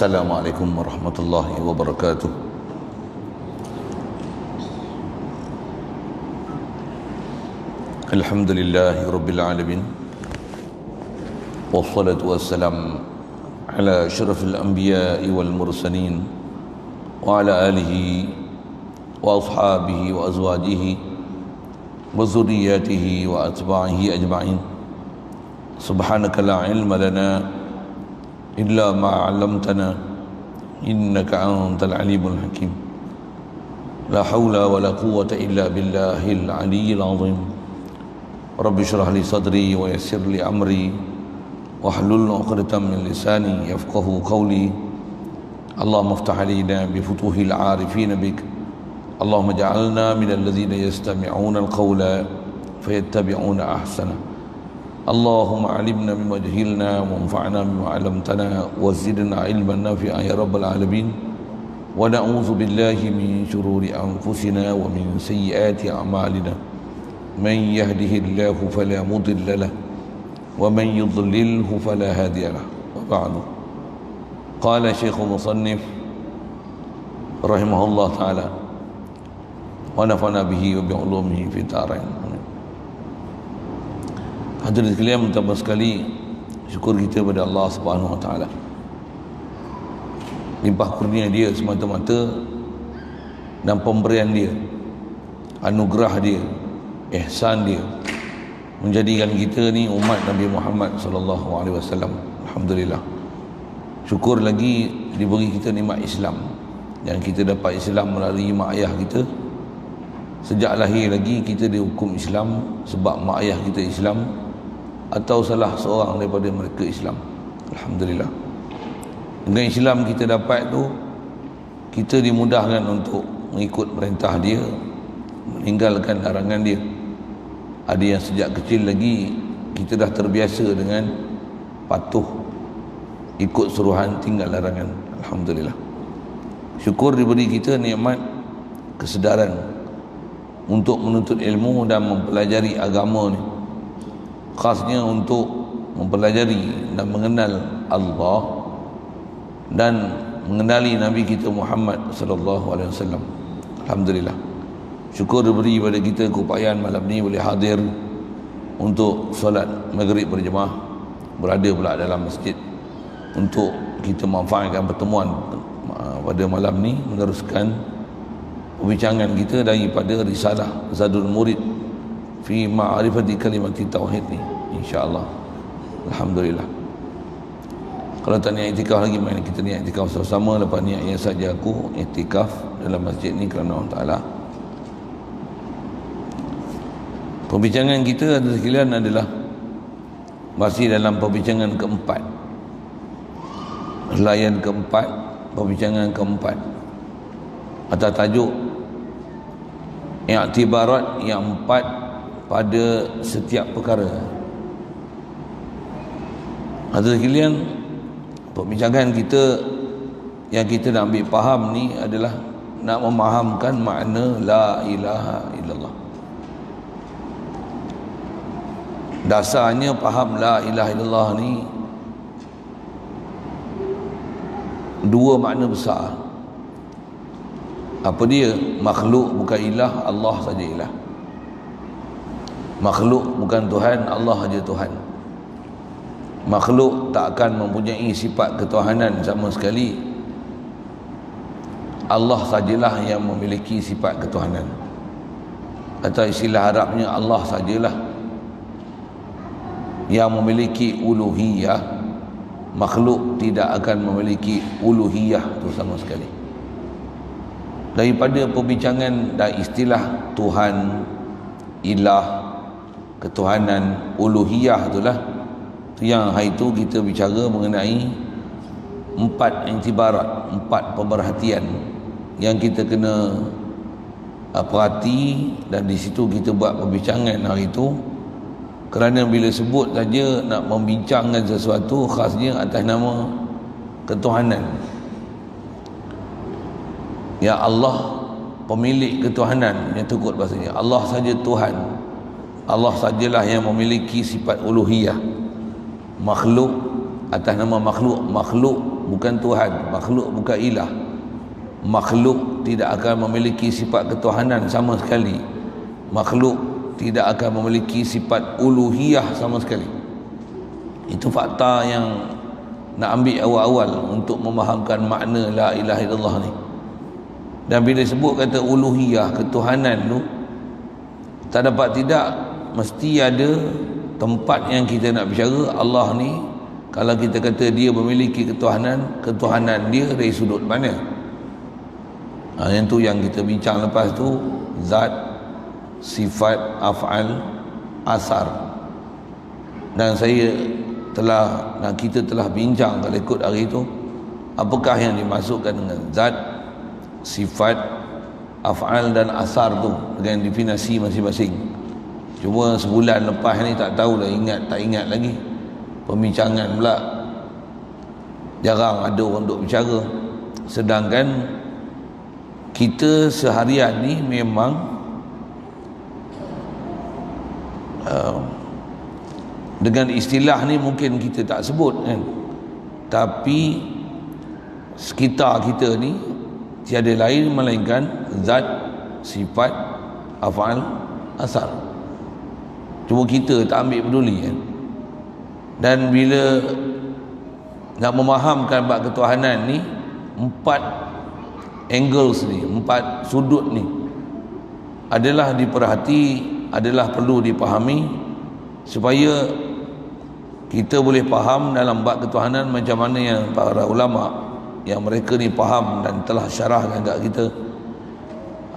Assalamualaikum warahmatullahi wabarakatuh. Alhamdulillahi rabbil alamin. Wassalatu wassalam ala asyrafil anbiya'i wal mursalin wa ala alihi wa ashabihi wa azwajihi wa zurriyatihi wa atba'ihi ajma'in. Subhanaka la ilma lana illa ma 'allamtana innaka antal alimul hakim. La haula wa la quwwata illa billahil aliyyil azim. Rabbi shrah li sadri wa yassir li amri wahlul 'uqdatam min lisani yafqahu qawli. Allahumma iftah 'alaina bi futuhil 'arifin bik. Allahumma ij'alna minal ladzina yastami'una al-qawla fayattabi'una ahsana. Allahumma alimna bima jahilna wanfa'na bima 'allamtana wa zidna ilman nafi'a ya rabbal alamin. Wa na'udzu billahi min shururi anfusina wa min sayyiati a'malina. Man yahdihillahu fala mudilla lahu wa man yudlilhu fala hadiya lahu. Wa ba'du. Qala Syekhul Musannif rahimahullah ta'ala wa nafa'na bihi wa bi 'ulumihi fi darain. Hadirin sekalian, pertama sekali syukur kita kepada Allah Subhanahu wa taala. Limpah kurnia dia semata-mata dan pemberian dia, anugerah dia, ihsan dia menjadikan kita ni umat Nabi Muhammad sallallahu alaihi wasallam. Alhamdulillah. Syukur lagi diberi kita nikmat Islam, yang kita dapat Islam melalui mak ayah kita. Sejak lahir lagi kita dihukum Islam sebab mak ayah kita Islam atau salah seorang daripada mereka Islam. Alhamdulillah. Dengan Islam kita dapat tu, kita dimudahkan untuk mengikut perintah dia, meninggalkan larangan dia. Ada yang sejak kecil lagi kita dah terbiasa dengan patuh, ikut suruhan, tinggal larangan. Alhamdulillah. Syukur diberi kita nikmat kesedaran untuk menuntut ilmu dan mempelajari agama ni, khasnya untuk mempelajari dan mengenal Allah dan mengenali Nabi kita Muhammad sallallahu alaihi wasallam. Alhamdulillah. Syukur diberi pada kita keupayaan malam ni boleh hadir untuk solat maghrib berjemaah, berada pula dalam masjid untuk kita manfaatkan pertemuan pada malam ni, meneruskan perbincangan kita daripada risalah Zadul Murid fi ma'rifati kalimati tauhid ni, insya-Allah. Alhamdulillah. Kalau tak niat iktikaf lagi, mari kita niat iktikaf sama-sama. Lepas niat yang saja aku iktikaf dalam masjid ni kerana Allah Taala. Perbincangan kita ada sekalian adalah masih dalam perbincangan keempat, helaian keempat, perbincangan keempat atas tajuk i'tibarat yang empat pada setiap perkara. Hadirin sekalian, perbincangan kita yang kita nak ambil faham ni adalah nak memahamkan makna la ilaha illallah. Dasarnya faham la ilaha illallah ni dua makna besar. Apa dia? Makhluk bukan ilah, Allah saja ilah. Makhluk bukan Tuhan, Allah saja Tuhan. Makhluk tak akan mempunyai sifat ketuhanan sama sekali. Allah sajalah yang memiliki sifat ketuhanan. Atau istilah Arabnya, Allah sajalah yang memiliki uluhiyah. Makhluk tidak akan memiliki uluhiyah tu sama sekali. Daripada perbincangan dan istilah Tuhan, ilah, ketuhanan, uluhiyah itulah yang hari itu kita bicara mengenai empat intibarat, empat pemerhatian yang kita kena perhati, dan di situ kita buat perbincangan hari itu. Kerana bila sebut saja nak membincangkan sesuatu, khasnya atas nama ketuhanan. Ya Allah pemilik ketuhanan, yang tukut bahasanya Allah saja Tuhan. Allah sajalah yang memiliki sifat uluhiyah. Makhluk atas nama makhluk, makhluk bukan Tuhan, makhluk bukan ilah. Makhluk tidak akan memiliki sifat ketuhanan sama sekali. Makhluk tidak akan memiliki sifat uluhiyah sama sekali. Itu fakta yang nak ambil awal-awal untuk memahamkan makna la ilaha illallah ni. Dan bila sebut kata uluhiyah, ketuhanan tu, tak dapat tidak mesti ada tempat yang kita nak bicara. Allah ni kalau kita kata dia memiliki ketuhanan, ketuhanan dia dari sudut mana? Yang tu yang kita bincang lepas tu, zat, sifat, af'al, asar. Dan kita telah bincang kalau ikut hari itu, apakah yang dimasukkan dengan zat, sifat, af'al dan asar tu dengan definisi masing-masing. Cuma sebulan lepas ni tak tahu dah tak ingat lagi. Pembincangan pula jarang ada orang duk bicara. Sedangkan kita seharian ni memang dengan istilah ni mungkin kita tak sebut kan, tapi sekitar kita ni tiada lain melainkan zat, sifat, af'al, asar. Cuma kita tak ambil peduli kan. Dan bila nak memahamkan bab ketuhanan ni, 4 angles ni, 4 sudut ni adalah perlu dipahami supaya kita boleh faham dalam bab ketuhanan macam mana yang para ulama yang mereka ni faham dan telah syarahkan kat kita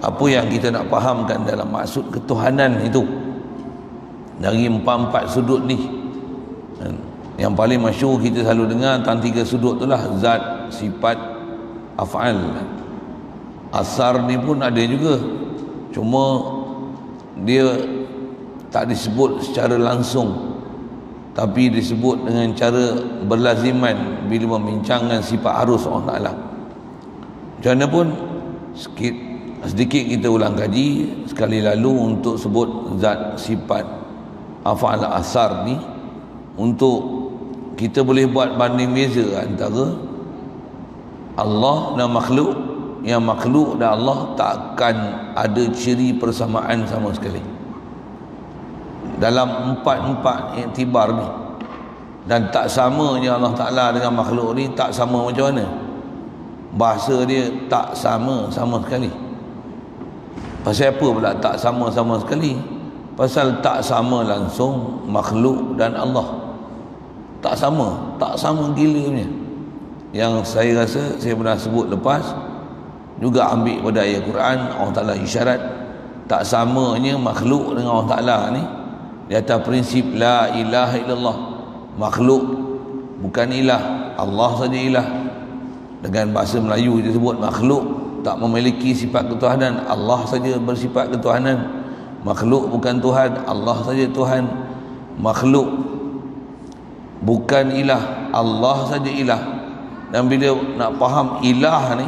apa yang kita nak fahamkan dalam maksud ketuhanan itu dari 4 sudut ni. Yang paling masyhur kita selalu dengar tentang 3 sudut itulah zat, sifat, af'al. Asar ni pun ada juga, cuma dia tak disebut secara langsung, tapi disebut dengan cara berlaziman bila membincangkan sifat arus Allah Ta'ala. Macam mana pun sedikit kita ulang kaji sekali lalu untuk sebut zat, sifat, af'al, asar ni, untuk kita boleh buat banding beza antara Allah dan makhluk. Yang makhluk dan Allah takkan ada ciri persamaan sama sekali dalam 4 iktibar ni. Dan tak samanya Allah Ta'ala dengan makhluk ni tak sama macam mana? Bahasa dia tak sama sekali. Pasal apa pula tak sama sekali? Pasal tak sama langsung makhluk dan Allah. Tak sama gila punya. Yang saya rasa saya pernah sebut lepas, juga ambil pada ayat Quran, Allah Ta'ala isyarat tak samanya makhluk dengan Allah Ta'ala ni di atas prinsip la ilaha illallah. Makhluk bukan ilah, Allah saja ilah. Dengan bahasa Melayu dia sebut makhluk tak memiliki sifat ketuhanan, Allah saja bersifat ketuhanan. Makhluk bukan Tuhan, Allah saja Tuhan. Makhluk bukan ilah, Allah saja ilah. Dan bila nak faham ilah ni,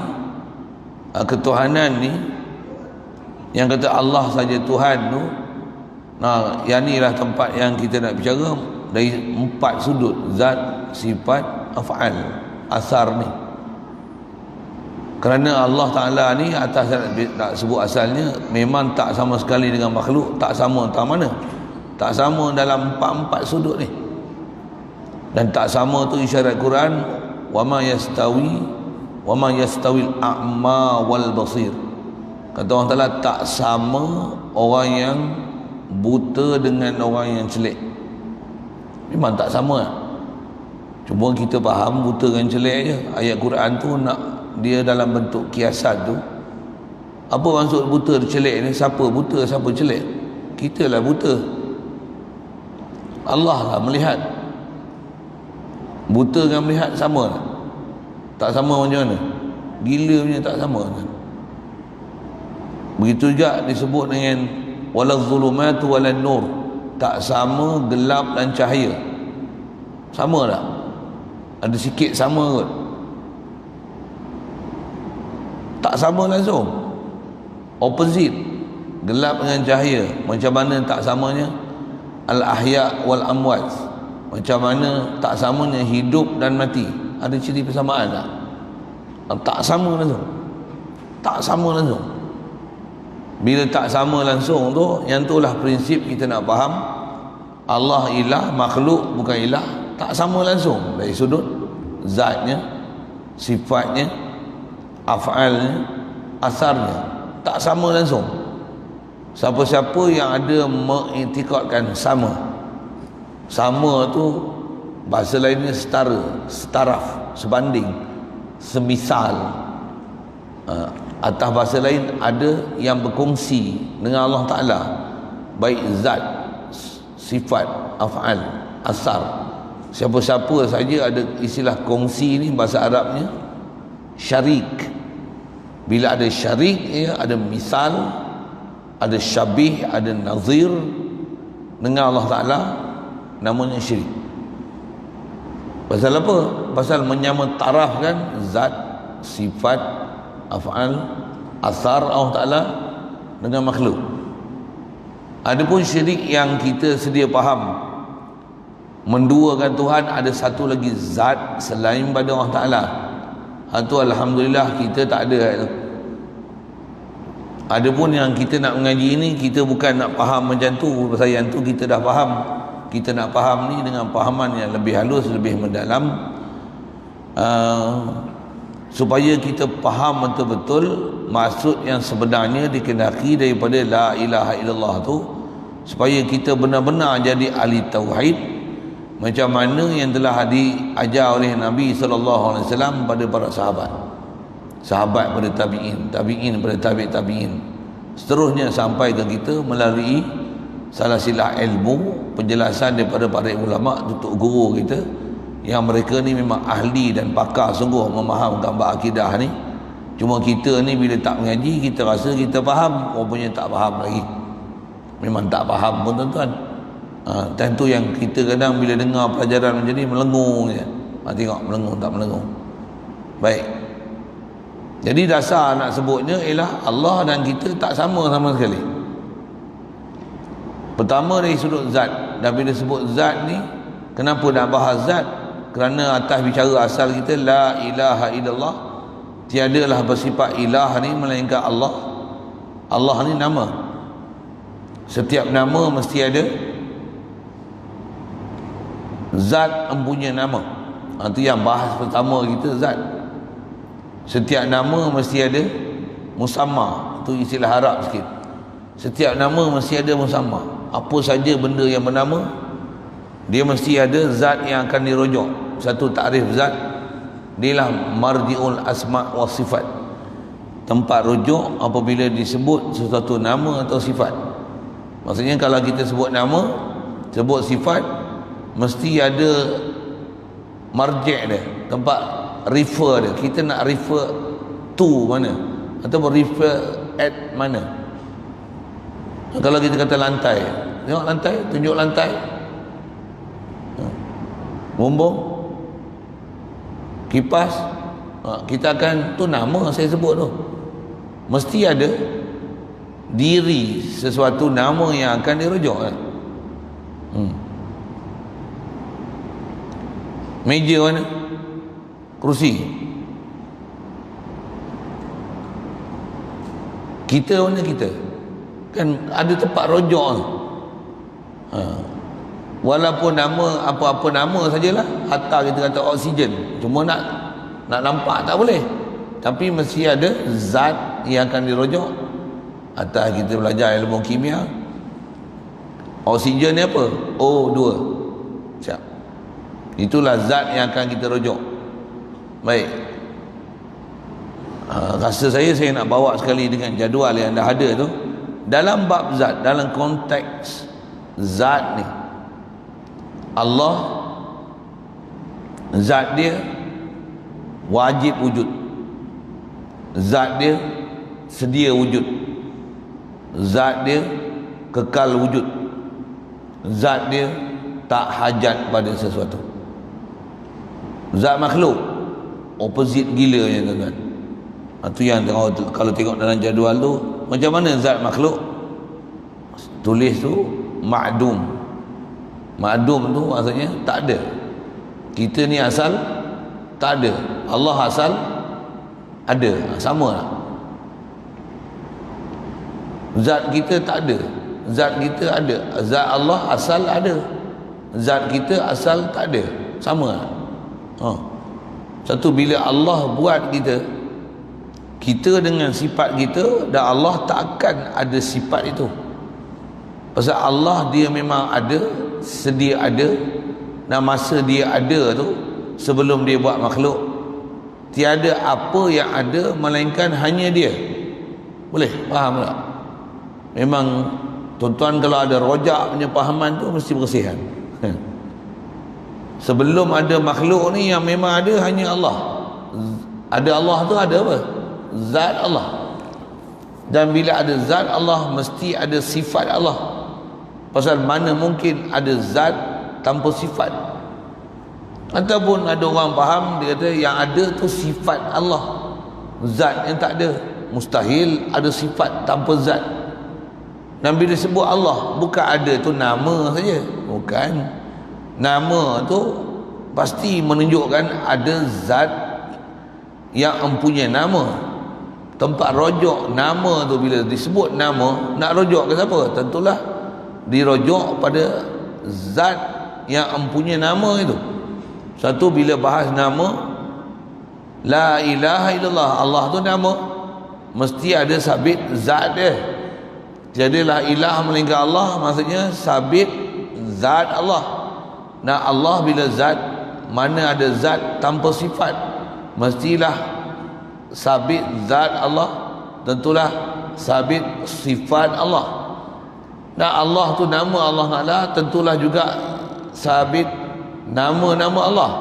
ketuhanan ni, yang kata Allah saja Tuhan tu, nah, yang ni lah tempat yang kita nak bicara dari 4 sudut, zat, sifat, af'al, asar ni. Kerana Allah Ta'ala ni atas nak sebut asalnya memang tak sama sekali dengan makhluk. Tak sama entah mana, tak sama dalam 4 sudut ni. Dan tak sama tu isyarat Quran, wa ma yastawil a'ma wal basir. Kata Allah Ta'ala tak sama orang yang buta dengan orang yang celik. Memang tak sama. Cuma kita faham buta dengan celik je. Ayat Quran tu nak dia dalam bentuk kiasan tu. Apa maksud buta celik ni? Siapa buta, siapa celik? Kita lah buta, Allah lah melihat. Buta dengan melihat sama lah? Tak sama macam mana? Gila punya tak sama kan? Begitu juga disebut dengan walal zulumatu walan nur. Tak sama gelap dan cahaya. Sama tak? Ada sikit sama kot? Tak sama langsung. Opposite. Gelap dengan cahaya. Macam mana tak samanya? Al-ahya wal amwat. Macam mana tak samanya hidup dan mati. ada ciri persamaan tak? Tak sama langsung. Tak sama langsung. Bila tak sama langsung tu, yang itulah prinsip kita nak faham Allah ilah, makhluk bukan ilah. Tak sama langsung dari sudut zatnya, sifatnya, af'alnya, asarnya. Tak sama langsung. Siapa-siapa yang ada mengiktikadkan sama, sama tu bahasa lainnya setara, setaraf, sebanding, semisal, atas bahasa lain ada yang berkongsi dengan Allah Ta'ala, baik zat, sifat, af'al, asar. Siapa-siapa saja ada istilah kongsi ni, bahasa Arabnya syarik. Bila ada syarik, ya, ada misal, ada syabih, ada nazir dengan Allah Ta'ala, namanya syirik. Pasal apa? Pasal menyama tarafkan zat, sifat, af'al, asar Allah Ta'ala dengan makhluk. Adapun syirik yang kita sedia faham, menduakan Tuhan ada satu lagi zat selain pada Allah Ta'ala, itu alhamdulillah kita tak ada. Adapun yang kita nak mengaji ini, kita bukan nak faham macam tu, pasal yang tu kita dah faham. Kita nak faham ni dengan fahaman yang lebih halus, lebih mendalam, supaya kita faham betul-betul maksud yang sebenarnya dikendaki daripada la ilaha illallah tu, supaya kita benar-benar jadi ahli tauhid, macam mana yang telah diajar oleh Nabi SAW pada para sahabat, sahabat pada tabi'in, tabi'in pada tabi'in, seterusnya sampai ke kita melalui salah silah ilmu, penjelasan daripada para ulama, tutup guru kita, yang mereka ni memang ahli dan pakar sungguh memahamkan bab akidah ni. Cuma kita ni bila tak mengaji, kita rasa kita faham, rupanya tak faham lagi. Memang tak faham pun tuan-tuan. Tentu yang kita kadang bila dengar pelajaran macam ni melengung je. Tengok melengung tak melengung. Baik. Jadi dasar nak sebutnya ialah Allah dan kita tak sama sama sekali. Pertama dari sudut zat. Dan bila sebut zat ni, kenapa nak bahas zat? Kerana atas bicara asal kita la ilaha illallah, tiadalah bersifat ilah ni melainkan Allah. Allah ni nama. Setiap nama mesti ada zat mempunyai nama. Itu yang bahas pertama kita, zat. Setiap nama mesti ada musamma. Itu istilah Arab sikit. Setiap nama mesti ada musamma. Apa saja benda yang bernama, dia mesti ada zat yang akan dirujuk. Satu takrif zat, dialah marji'ul asma' wa sifat, tempat rujuk apabila disebut sesuatu nama atau sifat. Maksudnya kalau kita sebut nama, sebut sifat, mesti ada marji' dia, tempat refer dia. Kita nak refer to mana, atau refer at mana. Kalau kita kata lantai, tengok lantai, tunjuk lantai, bumbung, kipas, kita akan, tu nama saya sebut tu, mesti ada diri sesuatu nama yang akan dirujuk kan? Meja mana? Kerusi. Kita mana kita? Kan ada tempat rujuk. Walaupun nama apa-apa nama sajalah, hatta kita kata oksigen, cuma nak nampak tak boleh, tapi mesti ada zat yang akan dirujuk. Hatta kita belajar ilmu kimia, oksigen ni apa? O2. Siap. Itulah zat yang akan kita rujuk. Baik. Rasa saya nak bawa sekali dengan jadual yang dah ada tu, dalam bab zat, dalam konteks zat ni, Allah zat dia wajib wujud, zat dia sedia wujud, zat dia kekal wujud, zat dia tak hajat pada sesuatu. Zat makhluk opposite gila ya tuan-tuan. Itu yang kalau tengok dalam jadual tu, macam mana zat makhluk? Tulis tu ma'dum. Ma'dum tu maksudnya tak ada. Kita ni asal tak ada. Allah asal ada. Sama lah. Zat kita tak ada, zat kita ada. Zat Allah asal ada, zat kita asal tak ada. Sama lah. Satu, bila Allah buat kita, kita dengan sifat kita, dan Allah tak akan ada sifat itu. Pasal Allah dia memang ada, sedia ada, dan masa dia ada tu sebelum dia buat makhluk, tiada apa yang ada melainkan hanya dia. Boleh faham tak? Memang tuan-tuan kalau ada rojak punya fahaman tu mesti bersihan. Sebelum ada makhluk ni yang memang ada hanya Allah. Ada Allah tu ada apa? Zat Allah. Dan bila ada zat Allah mesti ada sifat Allah. Pasal mana mungkin ada zat tanpa sifat? Ataupun ada orang faham dia kata yang ada tu sifat Allah, zat yang tak ada. Mustahil ada sifat tanpa zat. Dan bila sebut Allah, bukan ada tu nama saja, bukan. Nama tu pasti menunjukkan ada zat yang mempunyai nama. Tempat rojok nama tu, bila disebut nama, nak rojok ke siapa? Tentulah dirojok pada zat yang mempunyai nama itu. Satu, bila bahas nama, la ilaha illallah, Allah tu nama, mesti ada sabit zat dia. Jadi la ilah melainkan Allah, maksudnya sabit zat Allah. Nah, Allah bila zat, mana ada zat tanpa sifat, mestilah sabit zat Allah, tentulah sabit sifat Allah. Nah, Allah tu nama Allah Ta'ala, tentulah juga sabit nama-nama Allah.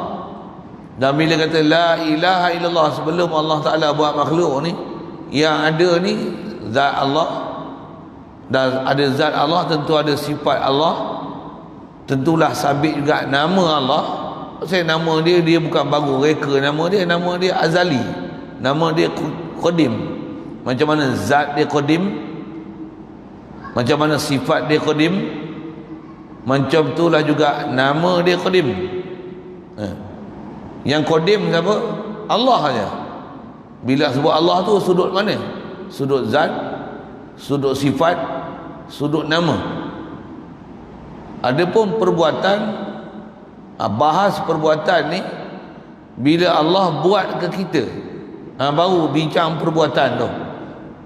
Dan bila kata la ilaha illallah, sebelum Allah Ta'ala buat makhluk ni, yang ada ni zat Allah. Dan ada zat Allah, tentu ada sifat Allah, tentulah sabit juga nama Allah. Saya nama dia bukan baru reka, nama dia azali, nama dia qadim. Macam mana zat dia qadim, macam mana sifat dia qadim, macam itulah juga nama dia qadim. Yang qadim siapa? Allah saja. Bila sebut Allah tu sudut mana? Sudut zat, sudut sifat, sudut nama. Adapun perbuatan, bahas perbuatan ni bila Allah buat ke kita, baru bincang perbuatan tu.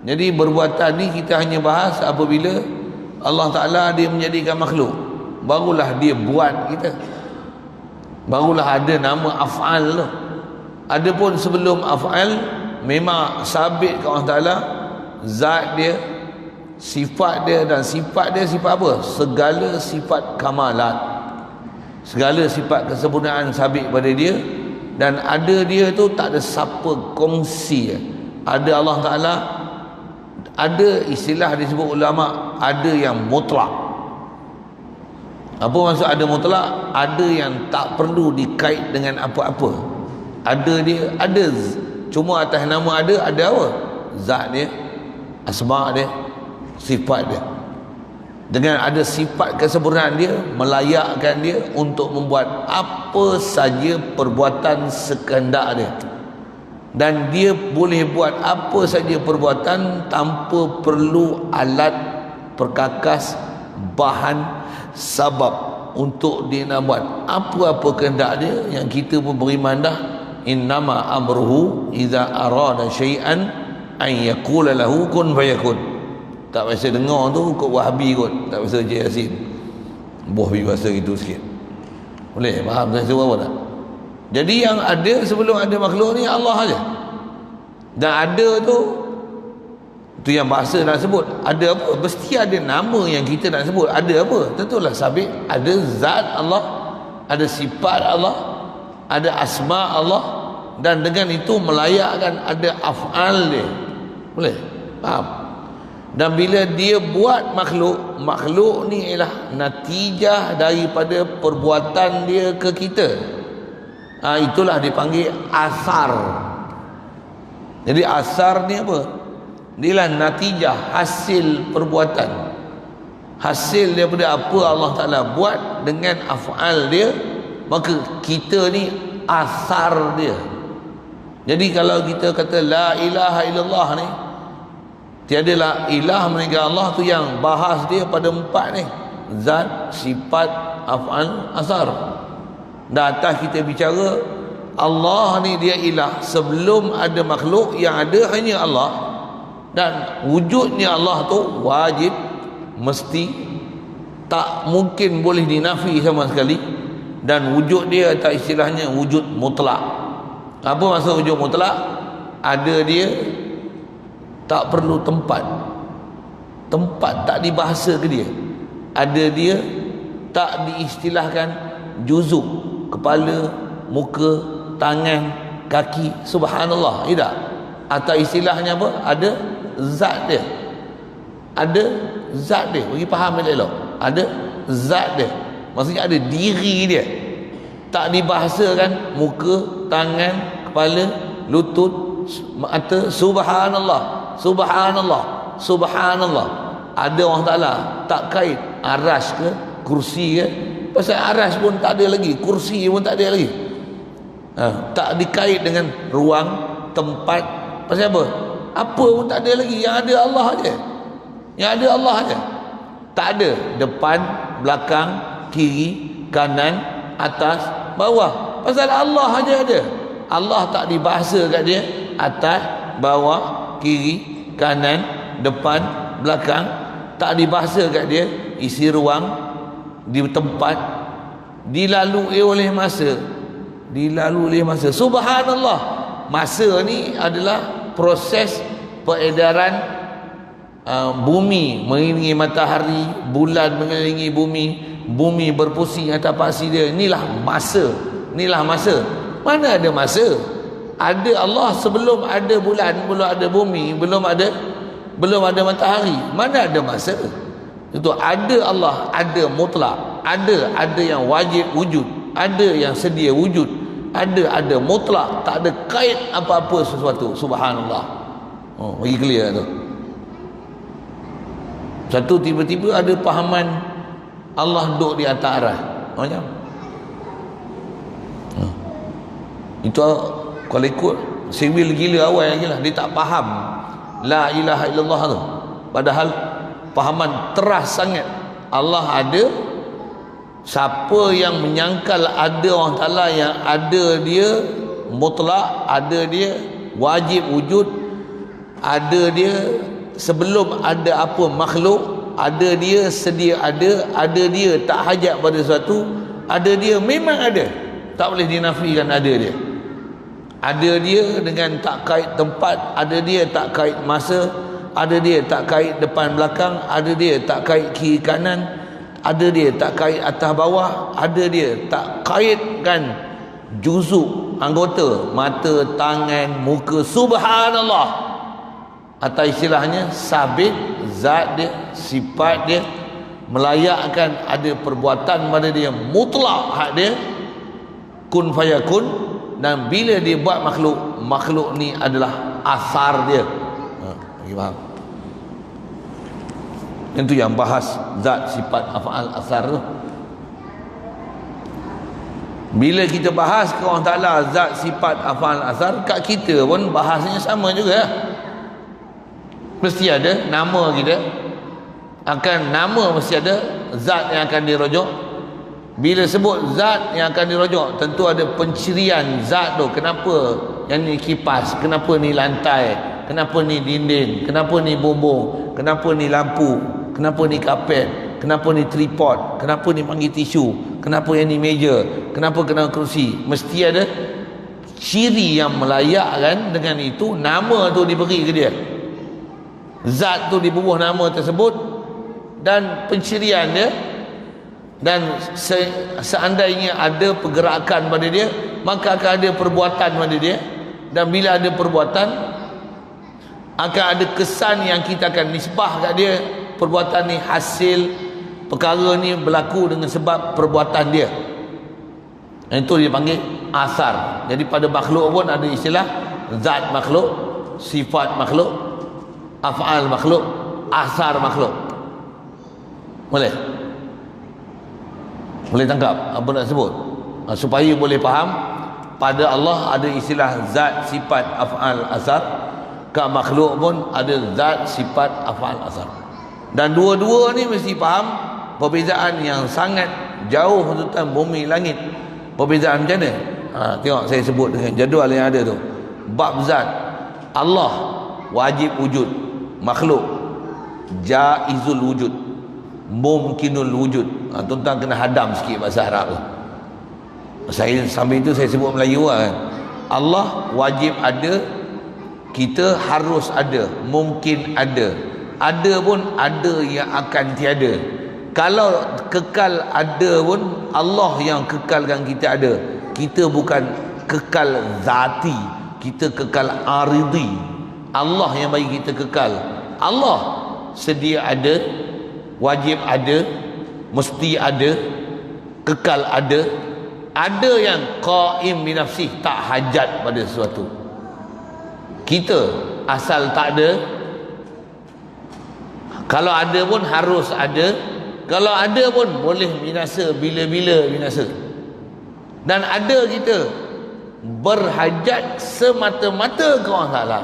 Jadi perbuatan ni kita hanya bahas apabila Allah Ta'ala dia menjadikan makhluk, barulah dia buat kita, barulah ada nama af'al tu. Adapun sebelum af'al, memang sabit ke Allah Ta'ala zat dia, sifat dia. Dan sifat dia sifat apa? Segala sifat kamalat, segala sifat kesempurnaan sabit pada dia. Dan ada dia tu tak ada siapa kongsi. Ada Allah Ta'ala, ada istilah disebut ulama, ada yang mutlak. Apa maksud ada mutlak? Ada yang tak perlu dikait dengan apa-apa. Ada dia, ada. Cuma atas nama ada apa? Zat dia, asma' dia, sifat dia. Dengan ada sifat kesempurnaan dia, melayakkan dia untuk membuat apa saja perbuatan sekehendak dia. Dan dia boleh buat apa saja perbuatan tanpa perlu alat, perkakas, bahan, sabab untuk dia nak buat apa-apa kehendak dia. Yang kita pun beriman dah, innama amruhu idza arada syai'an an yaqula lahu kun fayakun. Tak biasa dengar tu kok Wahabi kot, tak biasa Cik Yasin. Boh bahasa gitu sikit. Boleh faham saya sebut apa tak? Jadi yang ada sebelum ada makhluk ni Allah aja. Dan ada tu yang bahasa nak sebut. Ada apa? Mesti ada nama yang kita nak sebut. Ada apa? Tentulah sabit. Ada zat Allah, ada sifat Allah, ada asma Allah, dan dengan itu melayakkan ada af'al dia. Boleh faham? Dan bila dia buat makhluk, makhluk ni ialah natijah daripada perbuatan dia ke kita. Itulah dipanggil asar. Jadi asar ni apa? Dia lah natijah, hasil perbuatan, hasil daripada apa Allah Ta'ala buat dengan af'al dia. Maka kita ni asar dia. Jadi kalau kita kata la ilaha illallah ni, tiadalah ilah melainkan Allah, tu yang bahas dia pada 4 ni, zat, sifat, af'al, asar. Dan atas kita bicara Allah ni dia ilah sebelum ada makhluk, yang ada hanya Allah. Dan wujudnya Allah tu wajib, mesti, tak mungkin boleh dinafi sama sekali. Dan wujud dia tak istilahnya wujud mutlak. Apa maksud wujud mutlak? Ada dia, tak perlu tempat. Tempat tak dibahasa ke dia. Ada dia, tak diistilahkan juzuk, kepala, muka, tangan, kaki. Subhanallah, tidak. Atau istilahnya apa? Ada zat dia. Ada zat dia. Bagi faham elok. Ada zat dia. Maksudnya ada diri dia. Tak dibahasakan muka, tangan, kepala, lutut, mata. Subhanallah, subhanallah, subhanallah. Ada orang Ta'ala tak kait aras ke, kursi ke. Pasal aras pun tak ada lagi, kursi pun tak ada lagi. Tak dikait dengan ruang, tempat. Pasal apa? Apa pun tak ada lagi. Yang ada Allah aja. Yang ada Allah aja. Tak ada depan, belakang, kiri, kanan, atas, bawah. Pasal Allah aja ada. Allah tak dibahasa kat dia atas, bawah, kiri, kanan, depan, belakang. Tak dibahasa kat dia isi ruang, di tempat, dilalui oleh masa. Dilalui oleh masa. Subhanallah. Masa ni adalah proses peredaran bumi mengelilingi matahari, bulan mengelilingi bumi, bumi berpusing atas paksi dia. Inilah masa. Inilah masa. Mana ada masa? Ada Allah sebelum ada bulan, belum ada bumi, belum ada matahari. Mana ada masa? Itu ada Allah, ada mutlak, ada yang wajib wujud, ada yang sedia wujud, ada mutlak, tak ada kait apa-apa sesuatu. Subhanallah. Bagi clear tu. Satu tiba-tiba ada pahaman Allah duduk di atas arah. Macam itu kalau ikut sewil gila awal lagi lah, dia tak faham la ilaha illallah tu. Padahal pahaman teras sangat Allah ada. Siapa yang menyangkal ada orang Ta'ala, yang ada dia mutlak, ada dia wajib wujud, ada dia sebelum ada apa makhluk, ada dia sedia ada dia tak hajat pada sesuatu, ada dia memang ada, tak boleh dinafikan ada dia. Ada dia dengan tak kait tempat, ada dia tak kait masa, ada dia tak kait depan belakang, ada dia tak kait kiri kanan, ada dia tak kait atas bawah, ada dia tak kaitkan juzuk anggota, mata, tangan, muka. Subhanallah. Atau istilahnya sabit zat dia, sifat dia, melayakkan ada perbuatan pada dia, mutlak hak dia, kun fayakun. Dan bila dia buat makhluk, makhluk ni adalah asar dia. Bagi faham? Itu yang bahas zat, sifat, af'al, asar tu. Bila kita bahas ke orang Ta'ala zat, sifat, af'al, asar, kat kita pun bahasanya sama juga. Mesti ada nama kita, akan nama mesti ada zat yang akan dirujuk. Bila sebut zat yang akan dirujuk, tentu ada pencirian zat tu. Kenapa yang ni kipas, kenapa ni lantai, kenapa ni dinding, kenapa ni bumbung, kenapa ni lampu, kenapa ni kapet, kenapa ni tripod, kenapa ni panggil tisu, kenapa yang ni meja, kenapa kena kerusi. Mesti ada ciri yang melayakkan dengan itu. Nama tu diberi ke dia, zat tu dibubuh nama tersebut dan pencirian dia. Dan seandainya ada pergerakan pada dia, maka akan ada perbuatan pada dia. Dan bila ada perbuatan, akan ada kesan yang kita akan nisbah kat dia. Perbuatan ni hasil perkara ni berlaku dengan sebab perbuatan dia. Itu dia panggil asar. Jadi pada makhluk pun ada istilah zat makhluk, sifat makhluk, af'al makhluk, asar makhluk. Boleh? Boleh tangkap apa nak sebut? Supaya boleh faham, pada Allah ada istilah zat, sifat, af'al, asar. Kat makhluk pun ada zat, sifat, af'al, asar. Dan dua-dua ni mesti faham perbezaan yang sangat jauh tentang bumi langit. Perbezaan macam mana? Tengok saya sebut dengan jadual yang ada tu. Bab zat, Allah wajib wujud, makhluk jaizul wujud, mumkinul wujud. Tuan-tuan kena hadam sikit bahasa Arab tu. Saya sambil itu saya sebut Melayu kan. Allah wajib ada, kita harus ada, mungkin ada. Ada pun ada yang akan tiada. Kalau kekal ada pun Allah yang kekalkan kita ada. Kita bukan kekal zati, kita kekal aridi. Allah yang bagi kita kekal. Allah sedia ada, wajib ada, mesti ada, kekal ada. Ada yang qaim bi nafsih, tak hajat pada sesuatu. Kita asal tak ada, kalau ada pun harus ada, kalau ada pun boleh binasa bila-bila binasa. Dan ada kita berhajat semata-mata ke Allah Ta'ala.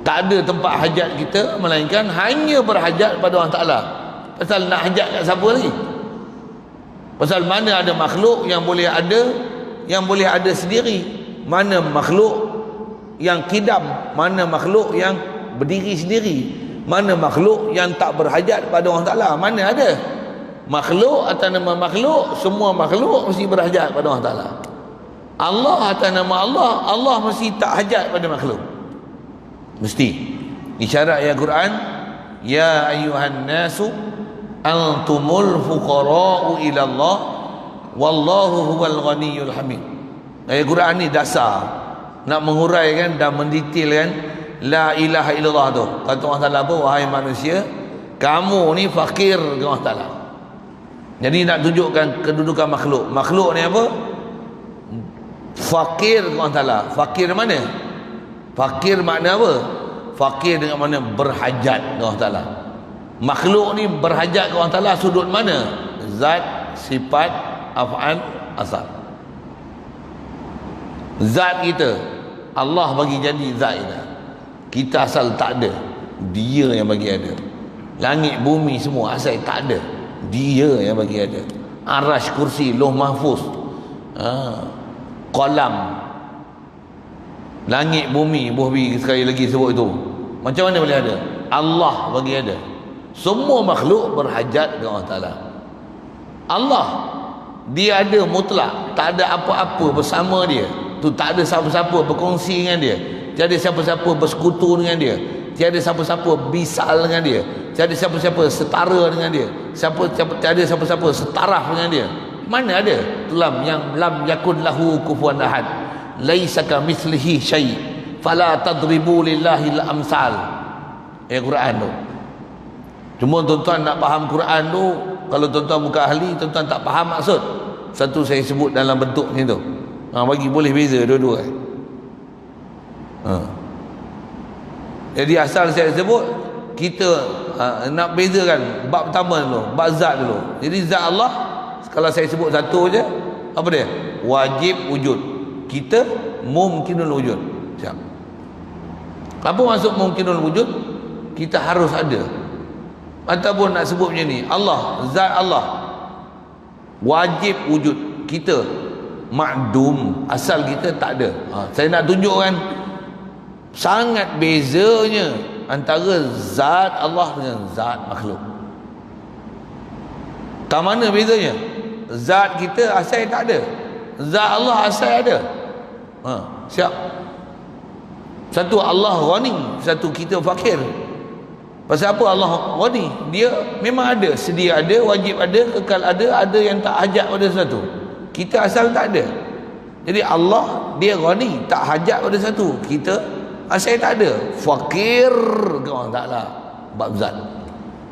Tak ada tempat hajat kita melainkan hanya berhajat pada Allah Ta'ala. Pasal nak hajat kat siapa lagi? Pasal mana ada makhluk yang boleh ada sendiri, mana makhluk yang kidam, mana makhluk yang berdiri sendiri, mana makhluk yang tak berhajat pada Allah Ta'ala. Mana ada makhluk atas nama makhluk, semua makhluk mesti berhajat pada Allah Ta'ala. Allah atas nama Allah, Allah mesti tak hajat pada makhluk, mesti. Isyarat ayat Quran, ya ayyuhan nasu antumul fuqara'u ila Allah wallahu huwal ghaniyyul hamid. Ayat Quran ni dasar nak menguraikan dan mendetailkan la ilaha illallah tu. Kata Allah Ta'ala apa? Wahai manusia, kamu ni fakir ke Allah Ta'ala. Jadi nak tunjukkan kedudukan makhluk. Makhluk ni apa? Fakir ke Allah Ta'ala. Fakir mana? Fakir makna apa? Fakir dengan mana? Berhajat ke Allah Ta'ala. Makhluk ni berhajat ke Allah Ta'ala sudut mana? Zat, sifat, af'al, asal. Zat kita, Allah bagi jadi zat kita. Kita asal tak ada, Dia yang bagi ada. Langit bumi semua asal tak ada, Dia yang bagi ada. Arash, kursi, Lauh Mahfuz, qalam, langit bumi, Bohbi sekali lagi sebut itu. Macam mana boleh ada? Allah bagi ada. Semua makhluk berhajat ke Allah Ta'ala. Allah, Dia ada mutlak, tak ada apa-apa bersama Dia. Tu tak ada siapa-siapa berkongsi dengan Dia, tiada siapa-siapa bersekutu dengan Dia, tiada siapa-siapa bisal dengan Dia, tiada siapa-siapa setara dengan Dia, tiada siapa-siapa setaraf dengan Dia. Mana ada? Lam yang lam yakun lahu kufuwan ahad, laisa kamitslihi syai, fala tadribu lillahil amsal. Ayat Quran tu. Cuma tuan-tuan nak faham Quran tu, kalau tuan-tuan bukan ahli, tuan-tuan tak faham maksud. Satu saya sebut dalam bentuk ni tu. Bagi boleh beza dua-dua. Jadi asal saya sebut, kita nak bezakan bab pertama dulu, bab zat dulu. Jadi zat Allah, kalau saya sebut satu je, apa dia? Wajib wujud. Kita mumkinul wujud. Siap. Apa maksud mumkinul wujud? Kita harus ada. Ataupun nak sebut macam ni, Allah, zat Allah wajib wujud. Kita ma'dum, asal kita tak ada. Saya nak tunjukkan sangat bezanya antara zat Allah dengan zat makhluk. Tak mana bezanya? Zat kita asal tak ada, zat Allah asal ada. Siap. Satu Allah ghani, satu kita fakir. Pasal apa Allah ghani? Dia memang ada, sedia ada, wajib ada, kekal ada yang tak hajat pada sesuatu. Kita asal tak ada. Jadi Allah, Dia ghani, tak hajat pada sesuatu. Kita asal tak ada, fakir ke Allah Ta'ala. Bab zat.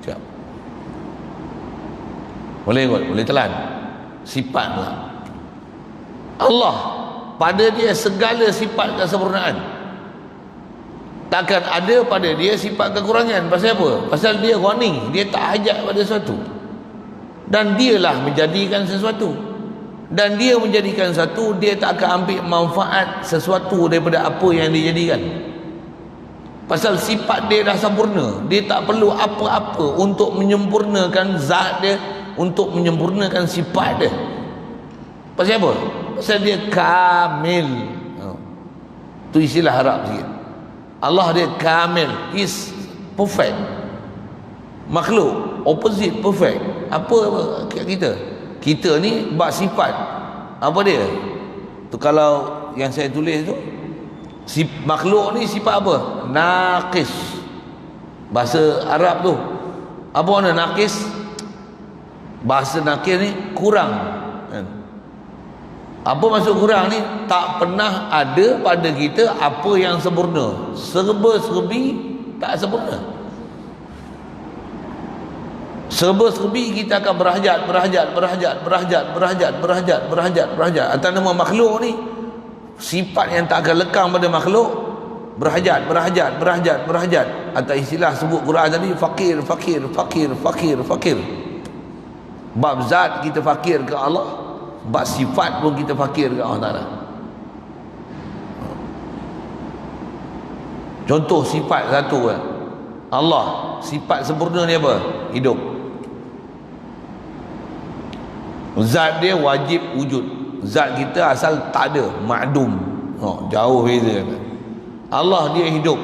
Siap. Boleh kot? Boleh telan. Sifat pula. Allah, pada Dia segala sifat kesempurnaan. Takkan ada pada Dia sifat kekurangan. Pasal apa? Pasal Dia ghani, Dia tak hajat pada sesuatu. Dan Dialah menjadikan sesuatu. Dan dia menjadikan satu, dia tak akan ambil manfaat sesuatu daripada apa yang dia jadikan. Pasal sifat dia dah sempurna, dia tak perlu apa-apa untuk menyempurnakan zat dia, untuk menyempurnakan sifat dia. Pasal apa? Pasal dia kamil. Tu istilah Arab sikit. Allah dia kamil, is perfect. Makhluk opposite perfect. Apa kita ni bab sifat. Apa dia tu? Kalau yang saya tulis tu, makhluk ni sifat apa? Naqis. Bahasa Arab tu apa makna naqis? Bahasa naqis ni kurang. Apa maksud kurang ni? Tak pernah ada pada kita apa yang sempurna. Serba-serbi tak sempurna. Serba-serbi kita akan berhajat. Atas nama makhluk ni, sifat yang tak akan lekang pada makhluk, berhajat. Atas istilah sebut Quran tadi, fakir. Bab zat kita fakir ke Allah, bab sifat pun kita fakir ke Allah Ta'ala. Contoh sifat satu kan, Allah sifat sempurna dia apa? Hidup. Zat dia wajib wujud. Zat kita asal tak ada, ma'dum. Jauh beza. Allah dia hidup.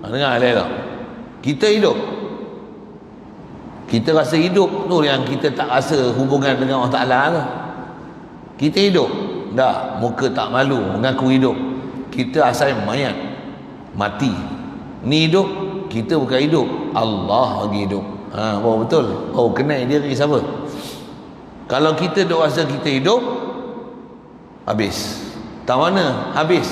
Dengar tak? Kita hidup. Kita rasa hidup tu yang kita tak rasa hubungan dengan Allah Ta'ala lah. Kita hidup dah, muka tak malu mengaku hidup. Kita asal mayat, mati. Ni hidup, kita bukan hidup, Allah lagi hidup. Betul. Kenal dia lagi siapa? Kalau kita duk rasa kita hidup, habis. Tak mana habis.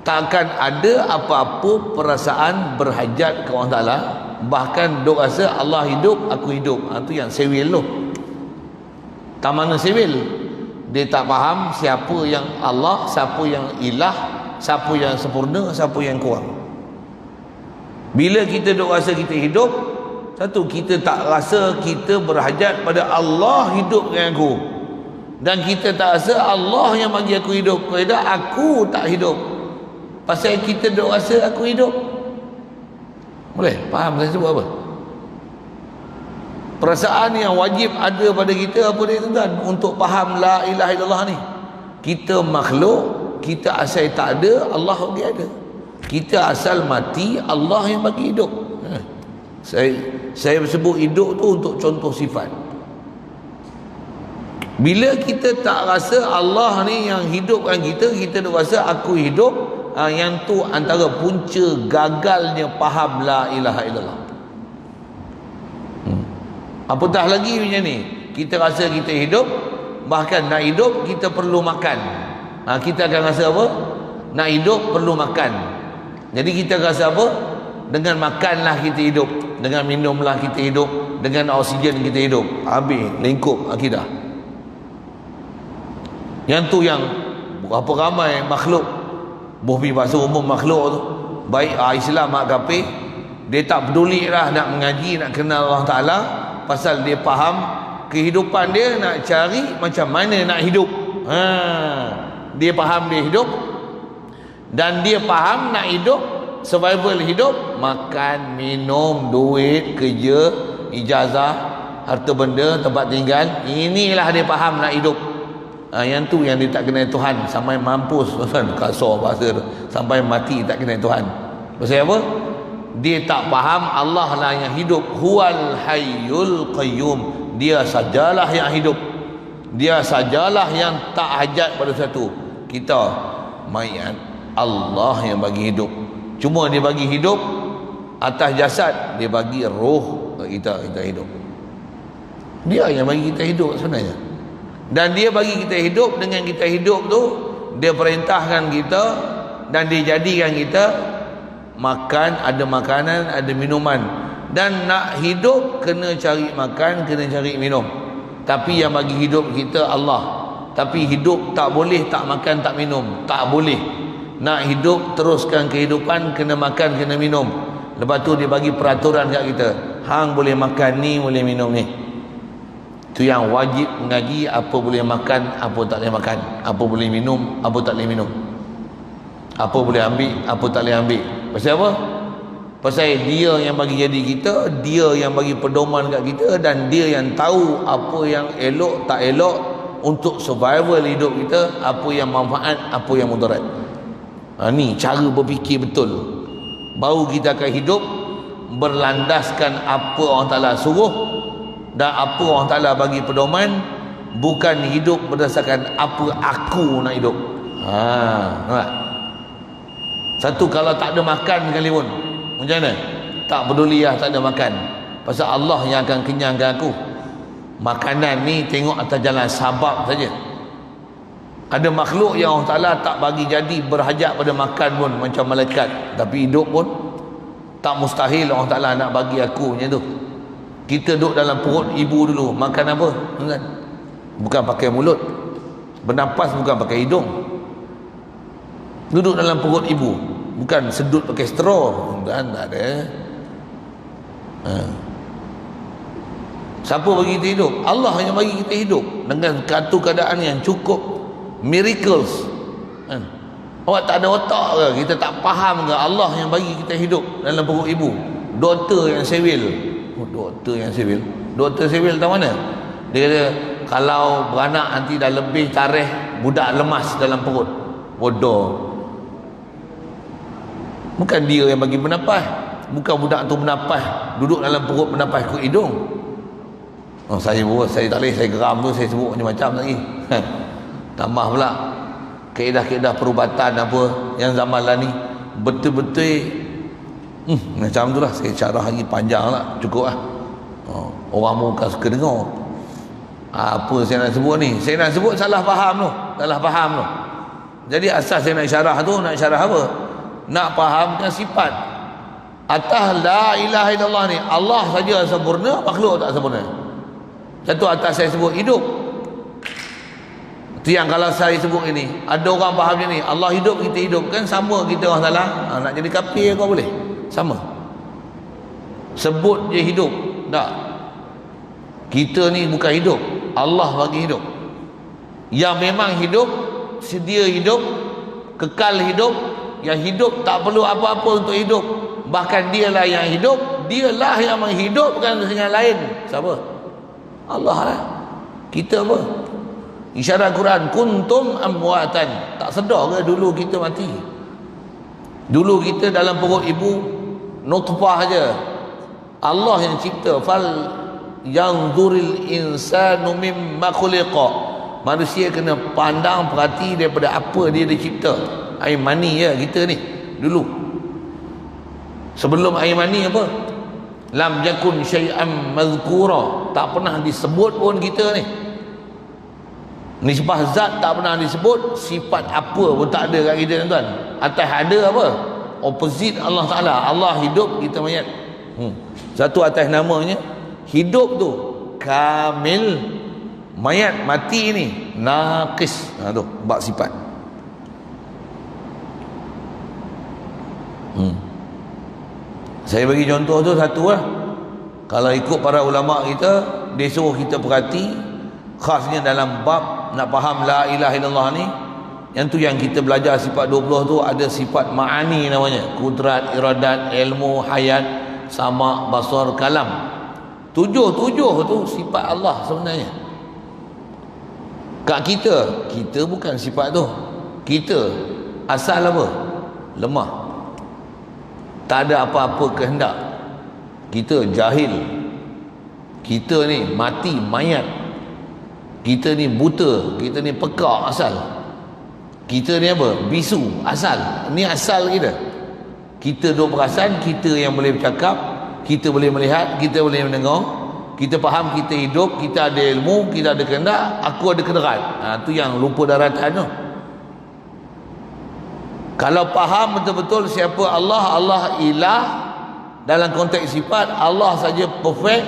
Takkan ada apa-apa perasaan berhajat ke Allah Ta'ala. Bahkan duk rasa Allah hidup, aku hidup. Itu yang sewil tu. Tak mana sewil. Dia tak faham siapa yang Allah, siapa yang ilah, siapa yang sempurna, siapa yang kurang. Bila kita duk rasa kita hidup, satu, kita tak rasa kita berhajat pada Allah hidup dengan aku. Dan kita tak rasa Allah yang bagi aku hidup. Kalau aku tak hidup. Pasal kita duk rasa aku hidup. Boleh? Faham saya sebut apa? Perasaan yang wajib ada pada kita apa dia tuan-tuan? Untuk faham la ilaha illallah ni. Kita makhluk, kita asal tak ada, Allah bagi ada. Kita asal mati, Allah yang bagi hidup. Saya sebut hidup tu untuk contoh sifat. Bila kita tak rasa Allah ni yang hidupkan kita, kita dah rasa aku hidup. Yang tu antara punca gagalnya faham la ilaha illallah. Apatah lagi macam ni, kita rasa kita hidup, bahkan nak hidup kita perlu makan. Kita akan rasa apa? Nak hidup perlu makan. Jadi kita rasa apa? Dengan makanlah kita hidup, dengan minumlah kita hidup, dengan oksigen kita hidup. Habis lingkup akidah. Yang tu yang berapa ramai makhluk, bukan bahasa umum makhluk tu, baik Islam mak kafir, dia tak peduli lah nak mengaji, nak kenal Allah Ta'ala. Pasal dia faham kehidupan dia nak cari macam mana nak hidup. Dia faham dia hidup, dan dia faham nak hidup, survival hidup, makan, minum, duit, kerja, ijazah, harta benda, tempat tinggal. Inilah dia faham nak hidup. Yang tu yang dia tak kenal Tuhan sampai mampus, kasar bahasa tu, sampai mati tak kenal Tuhan. Pasal apa? Dia tak faham Allah lah yang hidup. Huwal hayyul qayyum. Dia sajalah yang hidup. Dia sajalah yang tak hajat pada satu. Kita mayat, Allah yang bagi hidup. Cuma dia bagi hidup atas jasad, dia bagi roh kita hidup. Dia yang bagi kita hidup sebenarnya. Dan dia bagi kita hidup, dengan kita hidup tu dia perintahkan kita dan dia jadikan kita makan, ada makanan, ada minuman. Dan nak hidup kena cari makan, kena cari minum. Tapi yang bagi hidup kita Allah. Tapi hidup tak boleh tak makan tak minum, tak boleh. Nak hidup teruskan kehidupan, kena makan, kena minum. Lepas tu dia bagi peraturan kat kita, hang boleh makan ni, boleh minum ni. Itu yang wajib mengaji, apa boleh makan, apa tak boleh makan, apa boleh minum, apa tak boleh minum, apa boleh ambil, apa tak boleh ambil. Pasal apa? Pasal dia yang bagi jadi kita, dia yang bagi pedoman kat kita, dan dia yang tahu apa yang elok tak elok untuk survival hidup kita, apa yang manfaat, apa yang mudarat. Ni cara berfikir betul, baru kita akan hidup berlandaskan apa Allah Ta'ala suruh dan apa Allah Ta'ala bagi pedoman, bukan hidup berdasarkan apa aku nak hidup. Nampak? Satu, kalau tak ada makan sekalipun, macam mana? Tak peduli lah, tak ada makan, pasal Allah yang akan kenyangkan aku. Makanan ni tengok atas jalan sabab saja. Ada makhluk yang Allah Ta'ala tak bagi jadi berhajat pada makan pun, macam malaikat, tapi hidup pun tak mustahil Allah Ta'ala nak bagi aku macam tu. Kita duduk dalam perut ibu dulu, makan apa? Bukan pakai mulut, bernafas bukan pakai hidung. Duduk dalam perut ibu, bukan sedut pakai straw, kan? Tak ada. Siapa bagi kita hidup? Allah yang bagi kita hidup dengan satu keadaan yang cukup miracles. Awak tak ada otak ke? Kita tak faham ke Allah yang bagi kita hidup dalam perut ibu? Doktor yang sewil. Doktor yang sewil. Doktor sewil tahu mana? Dia kata kalau beranak nanti dah lebih tarikh budak lemas dalam perut. Bodoh. Bukan dia yang bagi bernafas, bukan budak tu bernafas duduk dalam perut bernafas ikut hidung. Saya tak boleh, saya geram tu, saya sebut macam-macam lagi. Tambah pula kaedah-kaedah perubatan apa yang zaman lah ni betul-betul macam tu lah. Saya carah lagi panjang lah, cukup lah. Orang muka suka dengar apa saya nak sebut ni. Saya nak sebut salah faham tu, salah faham tu. Jadi asas saya nak syarah tu, nak syarah apa? Nak fahamkan sifat atas la ilaha illallah ni. Allah saja sempurna, makhluk tak sempurna. Satu, atas saya sebut hidup. Itu yang kalau saya sebut ini, ada orang faham macam ni, Allah hidup, kita hidup, kan sama kita orang salah. Nak jadi kafir kau boleh, sama. Sebut je hidup, tak. Kita ni bukan hidup, Allah bagi hidup. Yang memang hidup, sedia hidup, kekal hidup, yang hidup tak perlu apa-apa untuk hidup, bahkan dialah yang hidup, dialah yang menghidupkan dengan lain. Siapa? Allah lah. Kita apa? Isyarat Quran, kuntum amwatan. Tak sedar ke dulu kita mati? Dulu kita dalam perut ibu nutfah aja. Allah yang cipta. Fal yanzuril insanu mimma khuliqa. Manusia kena pandang, perhati daripada apa dia dicipta. Air mani ya kita ni dulu. Sebelum air mani apa? Lam yakun syai'an mazkura. Tak pernah disebut pun kita ni. Nisbah zat tak pernah disebut, sifat apa pun tak ada kat kita tuan. Atas ada apa? Opposite Allah Ta'ala. Allah hidup, kita mayat. Satu atas namanya hidup tu kamil, mayat mati ni naqis. Tu bab sifat. Saya bagi contoh tu satu lah. Kalau ikut para ulama kita, dia suruh kita perhati, khasnya dalam bab nak faham la ilaha illallah ni. Yang tu yang kita belajar sifat 20 tu, ada sifat ma'ani namanya, kudrat, iradat, ilmu, hayat, sama, basar, kalam. Tujuh tu sifat Allah sebenarnya. Kat kita bukan sifat tu. Kita asal apa? Lemah, tak ada apa-apa kehendak. Kita jahil, kita ni mati, mayat, kita ni buta, kita ni pekak asal, kita ni apa? Bisu asal. Ni asal kita. Kita duk perasan, kita yang boleh bercakap, kita boleh melihat, kita boleh mendengar, kita faham, kita hidup, kita ada ilmu, kita ada kehendak, aku ada kedarat. Tu yang lupa daratan tu. Kalau faham betul-betul siapa Allah, Allah ilah dalam konteks sifat, Allah saja perfect,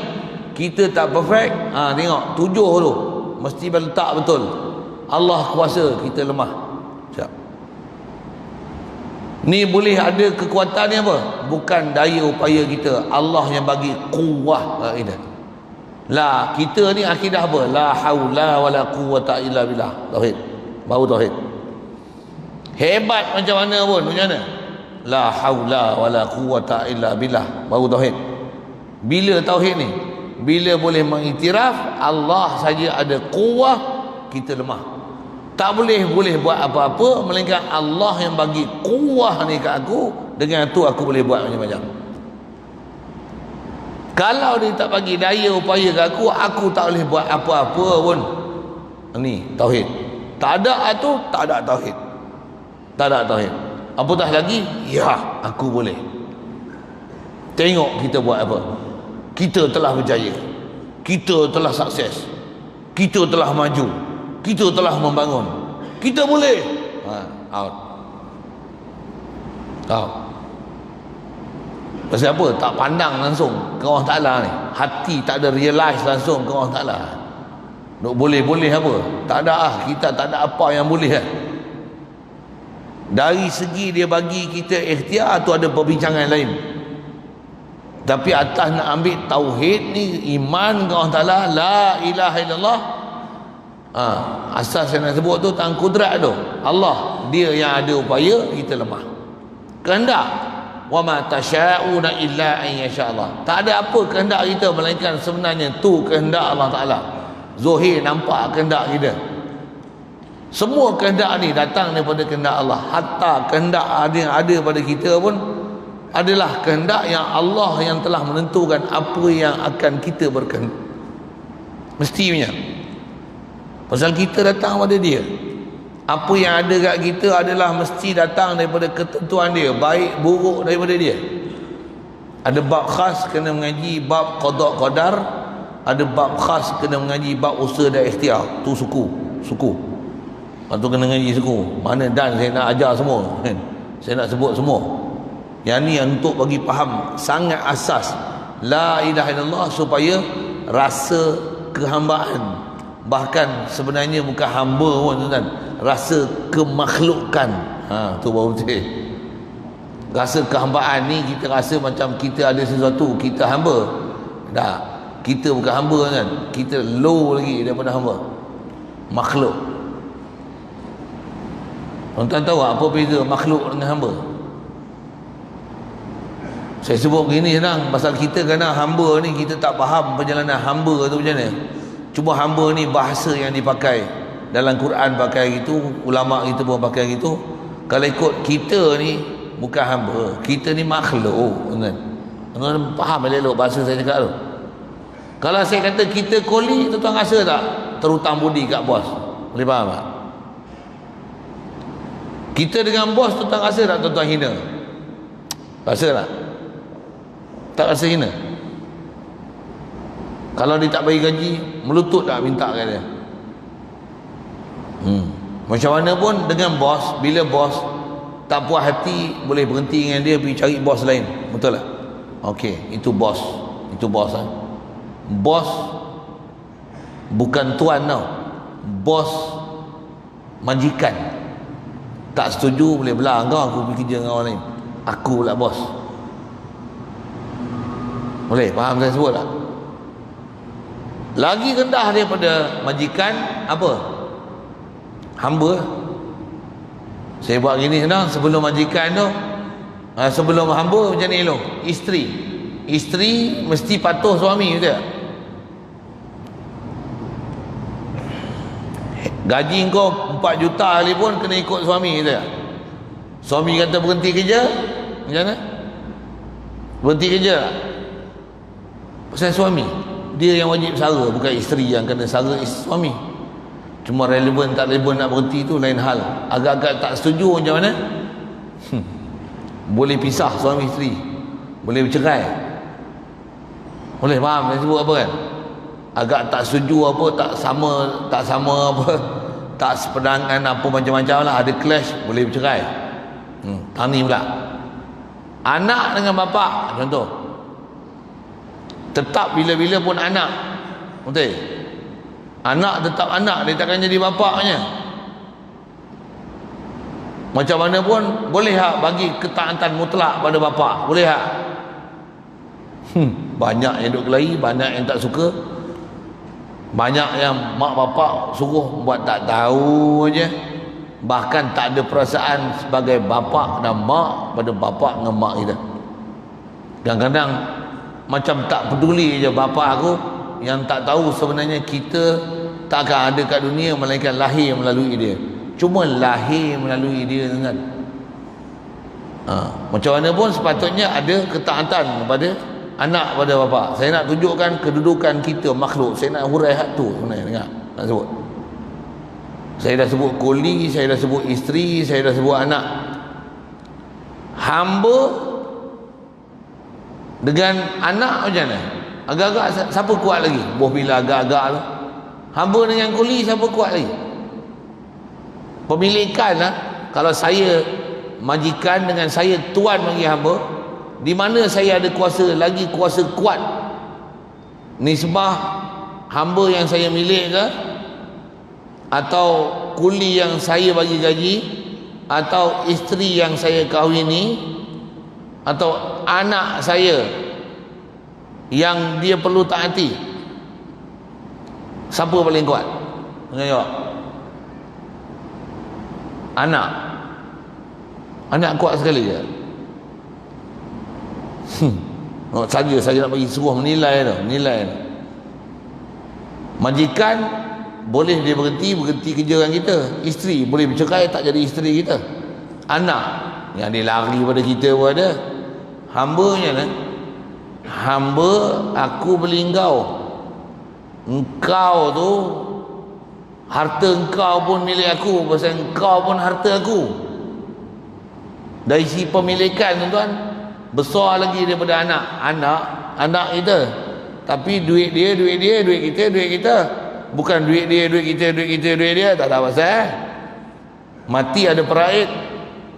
kita tak perfect. Tengok 7 tu mesti letak betul. Allah kuasa, kita lemah. Siap. Ni boleh ada kekuatan ni apa? Bukan daya upaya kita, Allah yang bagi kuwah kita. La, kita ni akidah apa? La haula wala quwwata illa billah. Tauhid. Baru tauhid. Hebat macam mana pun, macam mana? La haula wala quwwata illa billah. Baru tauhid. Bila tauhid ni? Bila boleh mengiktiraf Allah saja ada kuwah, kita lemah. Tak boleh buat apa-apa melainkan Allah yang bagi kuwah ni kat aku, dengan tu aku boleh buat macam-macam. Kalau dia tak bagi daya upaya kat aku tak boleh buat apa-apa pun. Ni tauhid. Tak ada tu, tak ada tauhid. Tak ada tauhid. Apatah lagi, ya, aku boleh. Tengok kita buat apa. Kita telah berjaya. Kita telah sukses. Kita telah maju. Kita telah membangun. Kita boleh. Out. Pasal apa? Tak pandang langsung ke Allah Ta'ala ni. Hati tak ada realize langsung ke Allah Ta'ala. Nak boleh-boleh apa? Tak ada kita tak ada apa yang boleh Dari segi dia bagi kita ikhtiar tu ada perbincangan lain. Tapi atas nak ambil tauhid ni, iman ke Allah Ta'ala, la ilaha illallah, asas yang nak sebut tu tentang kudrat tu. Allah, dia yang ada upaya, kita lemah. Kehendak, wa ma tasyauna illa an yasha Allah. Tak ada apa kehendak kita melainkan sebenarnya tu kehendak Allah Ta'ala. Zohir nampak kehendak kita. Semua kehendak ni datang daripada kehendak Allah. Hatta kehendak yang ada pada kita pun adalah kehendak yang Allah yang telah menentukan apa yang akan kita berkehendak. Mestinya. Pasal kita datang pada dia. Apa yang ada kat kita adalah mesti datang daripada ketentuan dia, baik buruk daripada dia. Ada bab khas kena mengaji bab qada qadar, ada bab khas kena mengaji bab usaha dan ikhtiar. Tu suku. Lepas tu kena mengaji suku. Mana dan saya nak ajar semua. Saya nak sebut semua. Yang ni untuk bagi faham sangat asas la ilaha illallah, supaya rasa kehambaan, bahkan sebenarnya bukan hamba pun tuan, rasa kemakhlukan, tu baru betul. Rasa kehambaan ni kita rasa macam kita ada sesuatu, kita hamba. Tak, kita bukan hamba kan, kita low lagi daripada hamba, makhluk. Tuan-tuan tahu apa beza makhluk dengan hamba? Saya sebut begini senang, pasal kita kena hamba ni, kita tak faham perjalanan hamba tu macam mana. Cuba hamba ni bahasa yang dipakai dalam Quran pakai gitu, ulama kita pun pakai gitu. Kalau ikut kita ni bukan hamba, kita ni makhluk. Tuan-tuan faham elok bahasa saya cakap tu? Kalau saya kata kita koli, tuan-tuan rasa tak terhutang budi kat bos? Boleh faham tak? Kita dengan bos, tuan-tuan rasa tak tuan-tuan hina? Rasa tak? Tak rasa hina? Kalau dia tak bagi gaji, melutut tak minta kat dia? Macam mana pun dengan bos, bila bos tak puas hati, boleh berhenti dengan dia, pergi cari bos lain. Betul tak? Okey, itu bos. Itu bos kan? Bos bukan tuan tau. Bos majikan. Tak setuju, boleh belah kau, aku pergi kerja dengan orang lain. Aku pula bos. Boleh faham saya sebut tak? Lagi rendah daripada majikan apa? Hamba. Saya buat gini senang, sebelum majikan tu, sebelum hamba macam ni dulu. Isteri mesti patuh suami, betul tak? Gaji kau 4 juta kali pun kena ikut suami, betul tak? Suami kata berhenti kerja, macam mana? Berhenti kerja tak? Pasal suami, dia yang wajib sara, bukan isteri yang kena sara suami. Cuma relevan tak relevan nak berhenti tu lain hal. Agak-agak tak setuju macam mana? Boleh pisah suami isteri, boleh bercerai. Boleh faham saya sebut apa kan? Agak tak setuju apa, tak sama apa, tak sepedangan apa, macam-macam lah, ada clash, boleh bercerai. Tani pula anak dengan bapa, contoh, tetap bila-bila pun anak, betul? Anak tetap anak, dia takkan jadi bapaknya. Macam mana pun boleh tak bagi ketaatan mutlak pada bapa? Boleh tak? Banyak yang duk kelahi, banyak yang tak suka. Banyak yang mak bapak suruh buat tak tahu aja, bahkan tak ada perasaan sebagai bapak dan mak pada bapak dengan mak kita. Kadang-kadang macam tak peduli je bapak aku, yang tak tahu sebenarnya kita tak akan ada kat dunia melainkan lahir melalui dia. Cuma lahir melalui dia kan. Macam mana pun sepatutnya ada ketaatan kepada anak pada bapa. Saya nak tunjukkan kedudukan kita makhluk. Saya nak hurai hak tu sebenarnya, dengar. Nak sebut. Saya dah sebut kuli, saya dah sebut isteri, saya dah sebut anak. Hamba dengan anak macam mana? Agak-agak siapa kuat lagi? Boh bila agak-agak tu. Hamba dengan kuli siapa kuat lagi? Pemilikan lah. Kalau saya majikan dengan saya tuan bagi hamba, di mana saya ada kuasa, lagi kuasa kuat, nisbah hamba yang saya milik ke, atau kuli yang saya bagi gaji, atau isteri yang saya kahwini, atau anak saya yang dia perlu taati, siapa paling kuat? Tengok jawab. Anak kuat sekali je. Saya nak bagi suruh menilai tu, majikan boleh dia berhenti kerja dengan kita. Isteri boleh bercerai, tak jadi isteri kita. Anak yang dia lari pada kita pun ada. Hambanya kan, hamba aku beli engkau tu harta engkau pun milik aku, pasal engkau pun harta aku. Dari si pemilikan tuan, besar lagi daripada anak kita. Tapi duit kita. Bukan duit dia, tak ada pasal. Mati ada peraid,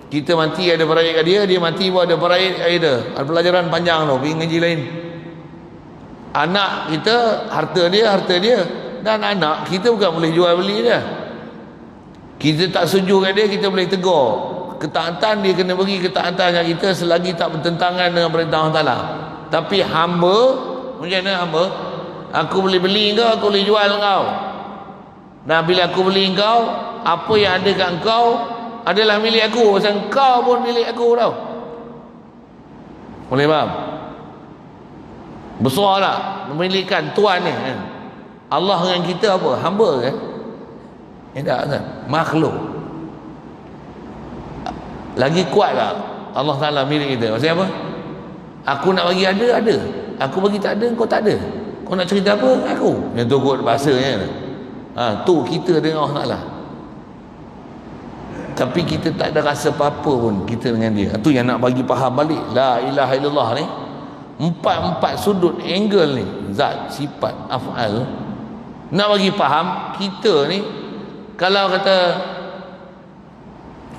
kita mati ada peraid kat dia mati pun ada peraid kat kita. Ada pelajaran panjang tu, pergi ngaji lain. Anak kita harta dia, dan anak kita bukan boleh jual beli dia. Kita tak setuju kat dia, kita boleh tegur. Ketaatan dia kena beri ketaatan kat kita selagi tak bertentangan dengan perintah Allah Ta'ala. Tapi hamba, macam mana hamba? Aku boleh beli kau, aku boleh jual kau. Dan bila aku beli kau, apa yang ada kat kau adalah milik aku. Pasal kau pun milik aku tau. Boleh faham? Besar lah memilikan tuan ni kan. Allah dengan kita apa? Hamba kan? Tak kan? Makhluk. Lagi kuat lah Allah Ta'ala milik kita. Maksudnya apa? Aku nak bagi ada. Aku bagi tak ada, kau tak ada. Kau nak cerita apa? Aku. Yang tu kot bahasanya. Tu kita dengan Allah Ta'ala. Tapi kita tak ada rasa apa-apa pun kita dengan dia. Tu yang nak bagi faham balik. La ilaha illallah ni. Empat sudut angle ni. Zat, sifat, af'al. Nak bagi faham kita ni, kalau kata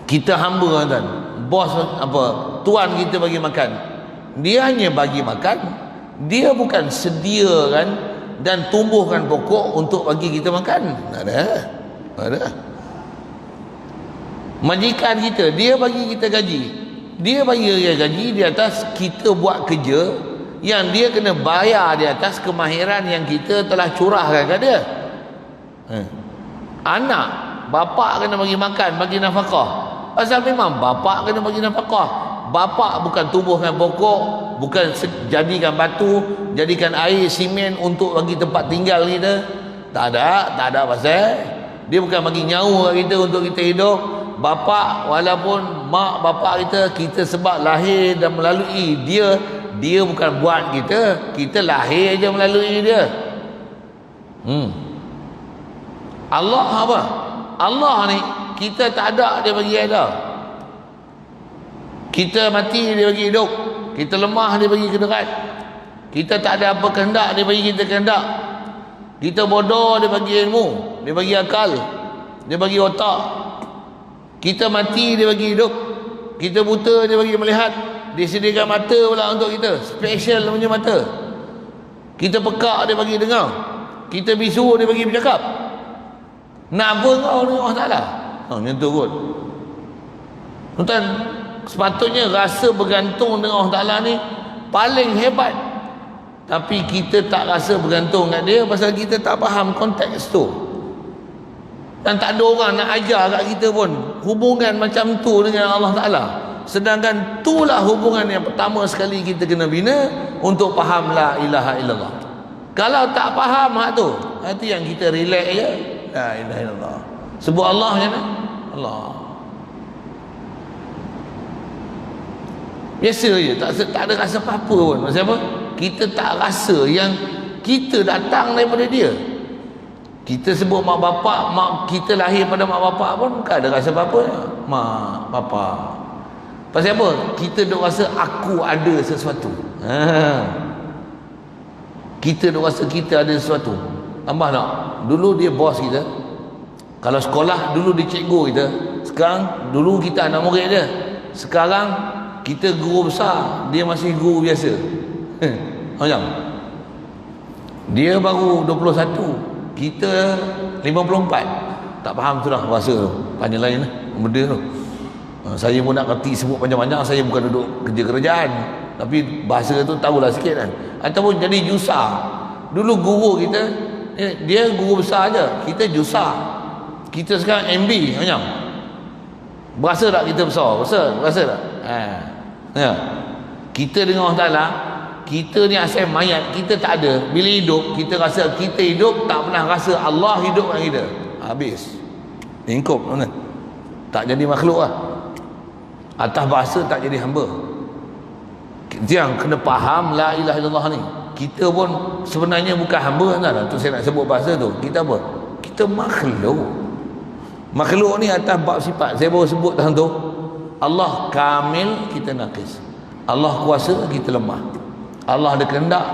kita hamba kan, bos apa, tuan kita bagi makan, dia hanya bagi makan, dia bukan sediakan dan tumbuhkan pokok untuk bagi kita makan. Ada. Majikan kita, dia bagi kita gaji, dia bagi gaji di atas kita buat kerja yang dia kena bayar di atas kemahiran yang kita telah curahkan kat dia. Anak, bapa kena bagi makan, bagi nafkah. Pasal memang bapa kena bagi nafkah. Bapa bukan tumbuhkan pokok, bukan jadikan batu, jadikan air, simen untuk bagi tempat tinggal kita. Tak ada pasal. Dia bukan bagi nyawa kita untuk kita hidup. Bapa, walaupun mak bapa kita sebab lahir dan melalui dia bukan buat kita lahir je melalui dia. Allah apa? Allah ni kita tak ada, dia bagi ada. Kita mati, dia bagi hidup. Kita lemah, dia bagi kederat. Kita tak ada apa kehendak, dia bagi kita kehendak. Kita bodoh, dia bagi ilmu, dia bagi akal, dia bagi otak. Kita mati, dia bagi hidup. Kita buta, dia bagi melihat. Dia sediakan mata pula untuk kita, special punya mata. Kita pekak, dia bagi dengar. Kita bisu, dia bagi bercakap. Nak apa kau dengan Allah Ta'ala? Macam tu kot. Tuan, sepatutnya rasa bergantung dengan Allah Ta'ala ni paling hebat. Tapi kita tak rasa bergantung kat dia pasal kita tak faham konteks tu. Dan tak ada orang nak ajar kat kita pun hubungan macam tu dengan Allah Ta'ala. Sedangkan itulah hubungan yang pertama sekali kita kena bina untuk faham la ilaha illallah. Kalau tak faham hak tu, itu yang kita relax je. La ilaha illallah. Sebut Allah macam mana? Allah. Biasa je, tak ada rasa apa-apa pun. Maksud apa? Kita tak rasa yang kita datang daripada dia. Kita sebut mak bapak, mak kita lahir pada mak bapak pun tak ada rasa apa-apa. Mak, bapak. Pasal apa? Kita duk rasa aku ada sesuatu. Kita duk rasa kita ada sesuatu. Tambah tak? Dulu dia bos kita. Kalau sekolah, dulu dia cikgu kita. Sekarang, dulu kita anak murid dia. Sekarang, kita guru besar. Dia masih guru biasa. Macam? Dia baru 21. Kita 54. Tak faham tu dah bahasa tu. Panjang lain lah. Benda tu. Saya pun nak kerti sebut panjang-panjang. Saya bukan duduk kerja kerajaan. Tapi bahasa tu tahulah sikit kan. Ataupun jadi jusa. Dulu guru kita, dia guru besar je. Kita jusa. Kita sekarang MB macam. Berasa tak kita besar? Berasa tak? Ya. Kita dengan Allah Ta'ala, kita ni asal mayat, kita tak ada. Bila hidup, kita rasa kita hidup, tak pernah rasa Allah hidup dengan kita. Habis lingkup mana? Tak jadi makhluk lah. Atas bahasa tak jadi hamba. Yang kena faham la ilaha illallah ni. Kita pun sebenarnya bukan hamba kan? Tu saya nak sebut bahasa tu. Kita apa? Kita makhluk. Makhluk ni atas bab sifat. Saya baru sebut tentang tu. Allah kamil, kita naqis. Allah kuasa, kita lemah. Allah ada kehendak,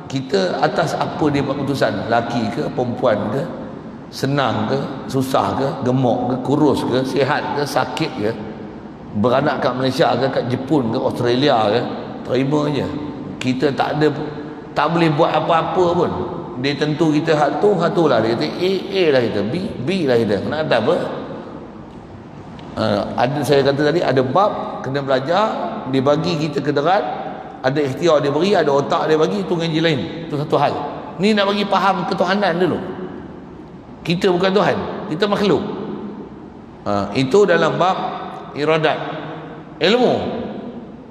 kita atas apa dia buat keputusan. Laki ke, perempuan ke, senang ke, susah ke, gemuk ke, kurus ke, sihat ke, sakit ke, beranak kat Malaysia ke, kat Jepun ke, Australia ke, terima je. Kita tak ada, tak boleh buat apa-apa pun. Dia tentu kita hak tu lah. Dia kata A lah kita, B lah kita. Kena ada apa? Ada, saya kata tadi, ada bab kena belajar. Dia bagi kita kederat, ada ikhtiar dia beri, ada otak dia bagi, itu ngaji lain. Itu satu hal. Ni nak bagi faham ketuhanan dulu. Kita bukan Tuhan, kita makhluk. Itu dalam bab iradat. Ilmu,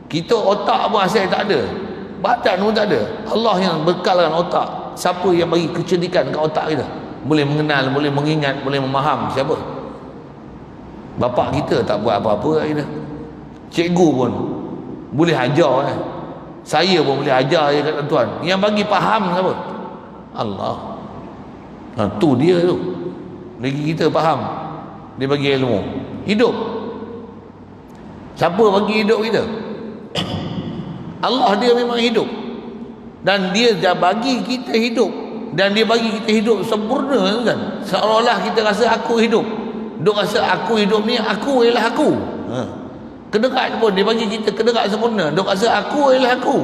kita otak pun asal tak ada, badan pun tak ada. Allah yang bekalkan otak. Siapa yang bagi kecerdikan kat otak kita? Boleh mengenal, boleh mengingat, boleh memaham. Siapa? Bapak kita tak buat apa-apa kat kita. Cikgu pun boleh ajar kan? Saya pun boleh ajar je kat tuan. Yang bagi faham siapa? Allah. Tu dia tu. Bagi kita faham. Dia bagi ilmu. Hidup. Siapa bagi hidup kita? Allah, dia memang hidup. Dan dia dah bagi kita hidup. Dan dia bagi kita hidup sempurna kan? Seolah-olah kita rasa aku hidup. Duk rasa aku hidup ni, aku ialah aku. Kedekat pun dia bagi kita kedekat sempurna. Duk rasa aku ialah aku.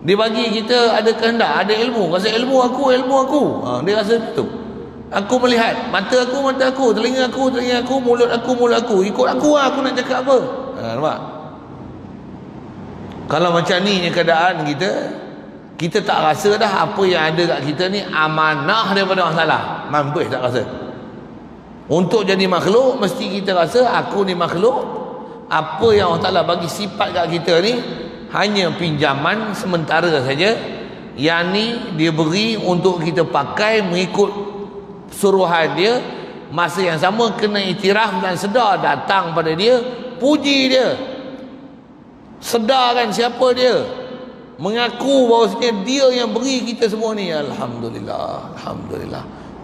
Dia bagi kita ada kehendak, ada ilmu. Rasa ilmu aku. Dia rasa itu. Aku melihat, mata aku, telinga aku, mulut aku. Ikut aku lah, aku nak cakap apa. Nampak? Kalau macam ni keadaan kita tak rasa dah apa yang ada kat kita ni amanah daripada Allah Ta'ala. Mampus tak rasa. Untuk jadi makhluk, mesti kita rasa aku ni makhluk. Apa yang Allah Ta'ala bagi sifat kat kita ni hanya pinjaman sementara saja. Yang ni dia beri untuk kita pakai mengikut suruhan dia. Masa yang sama kena iktiraf dan sedar datang pada dia, puji dia, sedarkan siapa dia, mengaku bahawasanya dia yang beri kita semua ni. Alhamdulillah.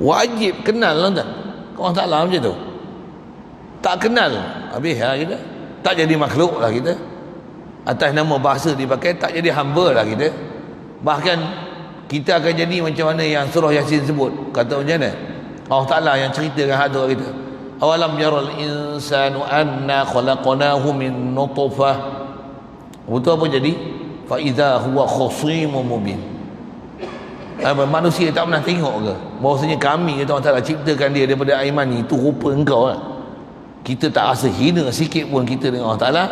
Wajib kenal lah tak? Allah Ta'ala macam tu. Tak kenal, habis lah kita. Tak jadi makhluk lah kita. Atas nama bahasa dipakai, tak jadi hamba lah kita. Bahkan kita akan jadi macam mana yang surah Yasin sebut. Kata macam mana? Allah Ta'ala yang ceritakan hal tu kita. Awalam yaral insanu anna khalaqnahu min nutfah. Betul apa jadi? Fa idza huwa khasimun mubin. Manusia tak pernah tengok ke bahawasanya kami, kata Allah Ta'ala, ciptakan dia daripada air mani. Itu rupa engkau lah. Kita tak rasa hina sikit pun kita dengan Allah Ta'ala.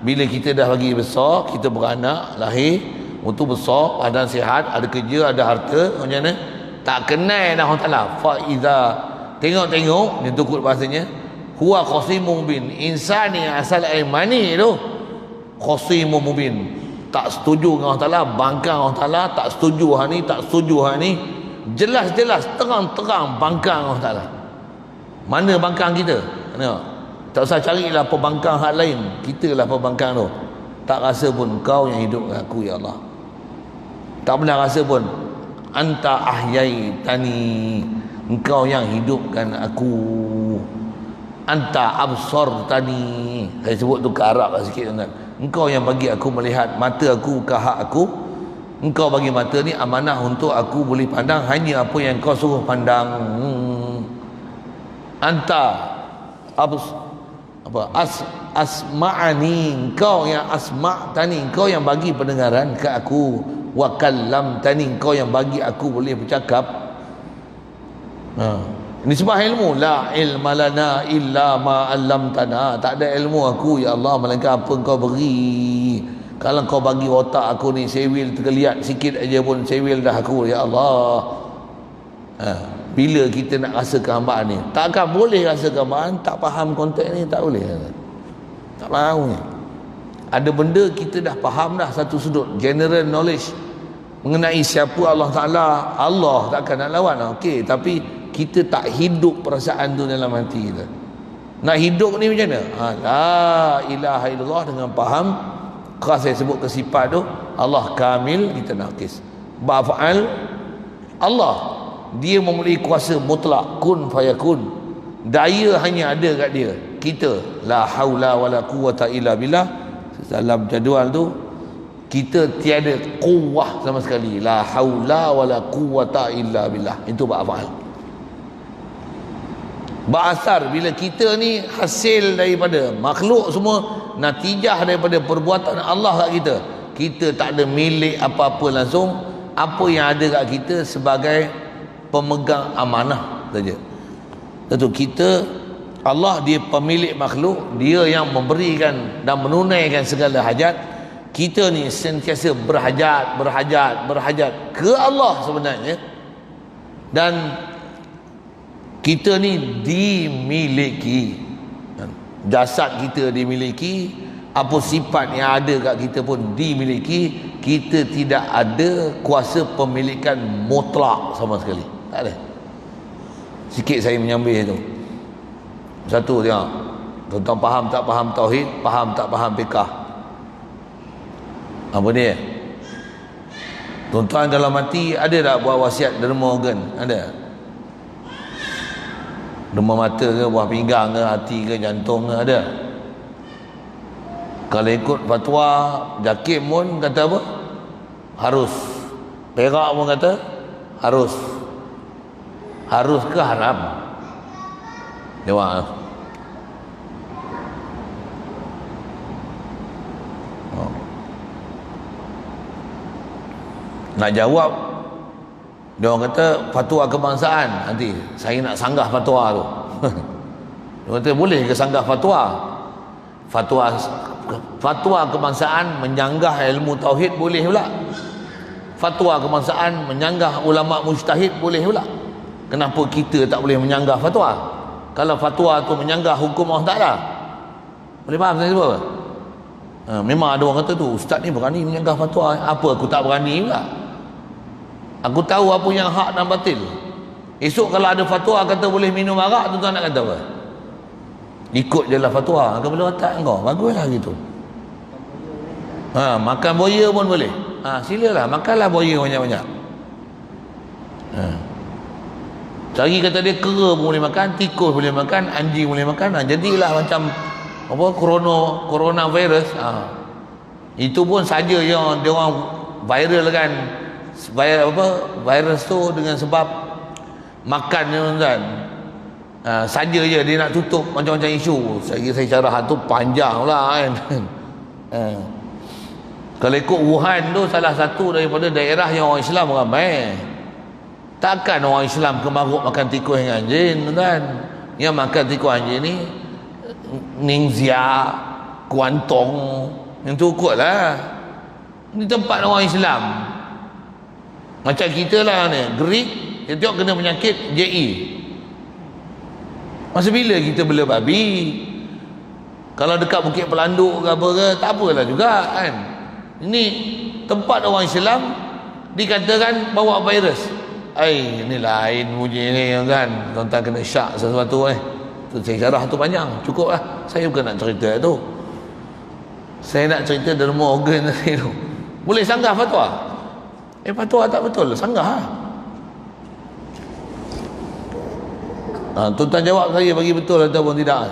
Bila kita dah bagi besar, kita beranak, lahir, Waktu besar, badan sihat, ada kerja, ada harta, macam mana? Tak kenal dah Allah Ta'ala. Fa'iza, tengok-tengok, dia tukut bahasanya, huwa khasimun mubin. Insan ni asal air mani tu, khasimun mubin. Tak setuju dengan Allah Ta'ala, bangkang Allah Ta'ala, tak setuju hal ni, tak setuju hal ni. Jelas-jelas, terang-terang bangkang Allah Ta'ala. Mana bangkang kita? Tengok. Tak usah carilah pembangkang hak lain. Kita lah pembangkang tu. Tak rasa pun kau yang hidupkan aku, ya Allah. Tak pernah rasa pun anta ahyaitani, engkau yang hidupkan aku. Anta absartani, saya sebut tu ke Arab lah sikit tuan. Engkau yang bagi aku melihat, mata aku ke hak aku. Engkau bagi mata ni amanah untuk aku boleh pandang hanya apa yang kau suruh pandang. Anta asma'ani, engkau yang asma'tani, engkau yang bagi pendengaran ke aku. Wa kallamtani, engkau yang bagi aku boleh bercakap. Ini sebab ilmu. La ilma lana illa ma 'allamtana. Tak ada ilmu aku ya Allah melainkan apa engkau beri. Kalau kau bagi otak aku ni sewil tergeliat sikit aja pun sewil dah aku ya Allah. Bila kita nak rasa kehambaan ni, takkan boleh rasa kehambaan tak faham konteks ni, tak boleh. Tak faham ni. Ada benda kita dah faham dah satu sudut, general knowledge mengenai siapa Allah Ta'ala. Allah takkan nak lawan, okey, tapi kita tak hidup perasaan tu dalam hati kita. Nak hidup ni macam mana? La ilaha illallah dengan faham. Kalau saya sebut kesifat tu, Allah kamil, kita nakis. Ba'fa'al, Allah, dia memiliki kuasa mutlak, kun fayakun. Daya hanya ada kat dia. Kita la haula wala quwata illa billah. Dalam jadual tu kita tiada quwwah sama sekali. La haula wala quwata illa billah. Itu ba'fa'al. Ba'asar, bila kita ni hasil daripada makhluk semua, natijah daripada perbuatan Allah kat kita. Kita tak ada milik apa-apa langsung. Apa yang ada kat kita sebagai pemegang amanah saja. Tentu kita, Allah dia pemilik makhluk, dia yang memberikan dan menunaikan segala hajat. Kita ni sentiasa berhajat ke Allah sebenarnya. Dan kita ni dimiliki, jasad kita dimiliki, apa sifat yang ada kat kita pun dimiliki. Kita tidak ada kuasa pemilikan mutlak sama sekali, tak ada. Sikit saya menyambih tu. Satu tengok, tuan-tuan faham tak faham tauhid, faham tak faham fiqah. Apa dia? Tuan-tuan dalam mati ada tak buat wasiat derma organ? Ada? Derma mata ke, buah pinggang ke, hati ke, jantung ke, ada? Kalau ikut fatwa Jakim pun kata apa? Harus. Perak pun kata harus. Harus ke haram? Jawab. Nak jawab, dia orang kata fatwa kebangsaan. Nanti saya nak sanggah fatwa tu. Dia kata boleh ke sanggah fatwa? Fatwa kebangsaan menyanggah ilmu tauhid boleh pula. Fatwa kebangsaan menyanggah ulama mujtahid boleh pula. Kenapa kita tak boleh menyanggah fatwa? Kalau fatwa tu menyanggah hukum Allah Ta'ala, boleh faham saya sebut apa? Memang ada orang kata tu, ustaz ni berani menyanggah fatwa. Apa aku tak berani pula? Aku tahu apa yang hak dan batil. Esok kalau ada fatwa kata boleh minum arak, tuan-tuan nak kata apa? Ikut je lah fatwa, kepala otak kau, baguslah gitu. Makan buaya pun boleh. Silalah, makanlah buaya banyak-banyak. Cari kata dia kera pun boleh makan, tikus boleh makan, anjing boleh makan. Jadilah macam apa, coronavirus. Itu pun saja yang dia orang viral kan. Virus tu dengan sebab makan ni tuan-tuan. Saja je dia nak tutup macam-macam isu. Saya cara tu panjang pula kan. Kalau ikut Wuhan tu salah satu daripada daerah yang orang Islam ramai. Takkan orang Islam kemaruk makan tikus dengan anjing tuan-tuan. Yang makan tikus anjing ni Ningxia, Kuantong, yang tu kot lah. Ni tempat orang Islam. Macam kita lah ni, Greek, dia tengok kena penyakit JE. Masa bila kita bela babi? Kalau dekat Bukit Pelanduk ke apa ke, tak apalah juga kan. Ini tempat orang Islam dikatakan bawa virus. Ini lain bunyi ni kan. Tuan-tuan kena syak sesuatu tu saya syarah tu panjang, cukup lah. Saya bukan nak cerita tu. Saya nak cerita derma organ tadi tu. Boleh sanggah fatwa? Fatwa tak betul, sanggah lah. Tuan-tuan jawab saya bagi betul ataupun tidak.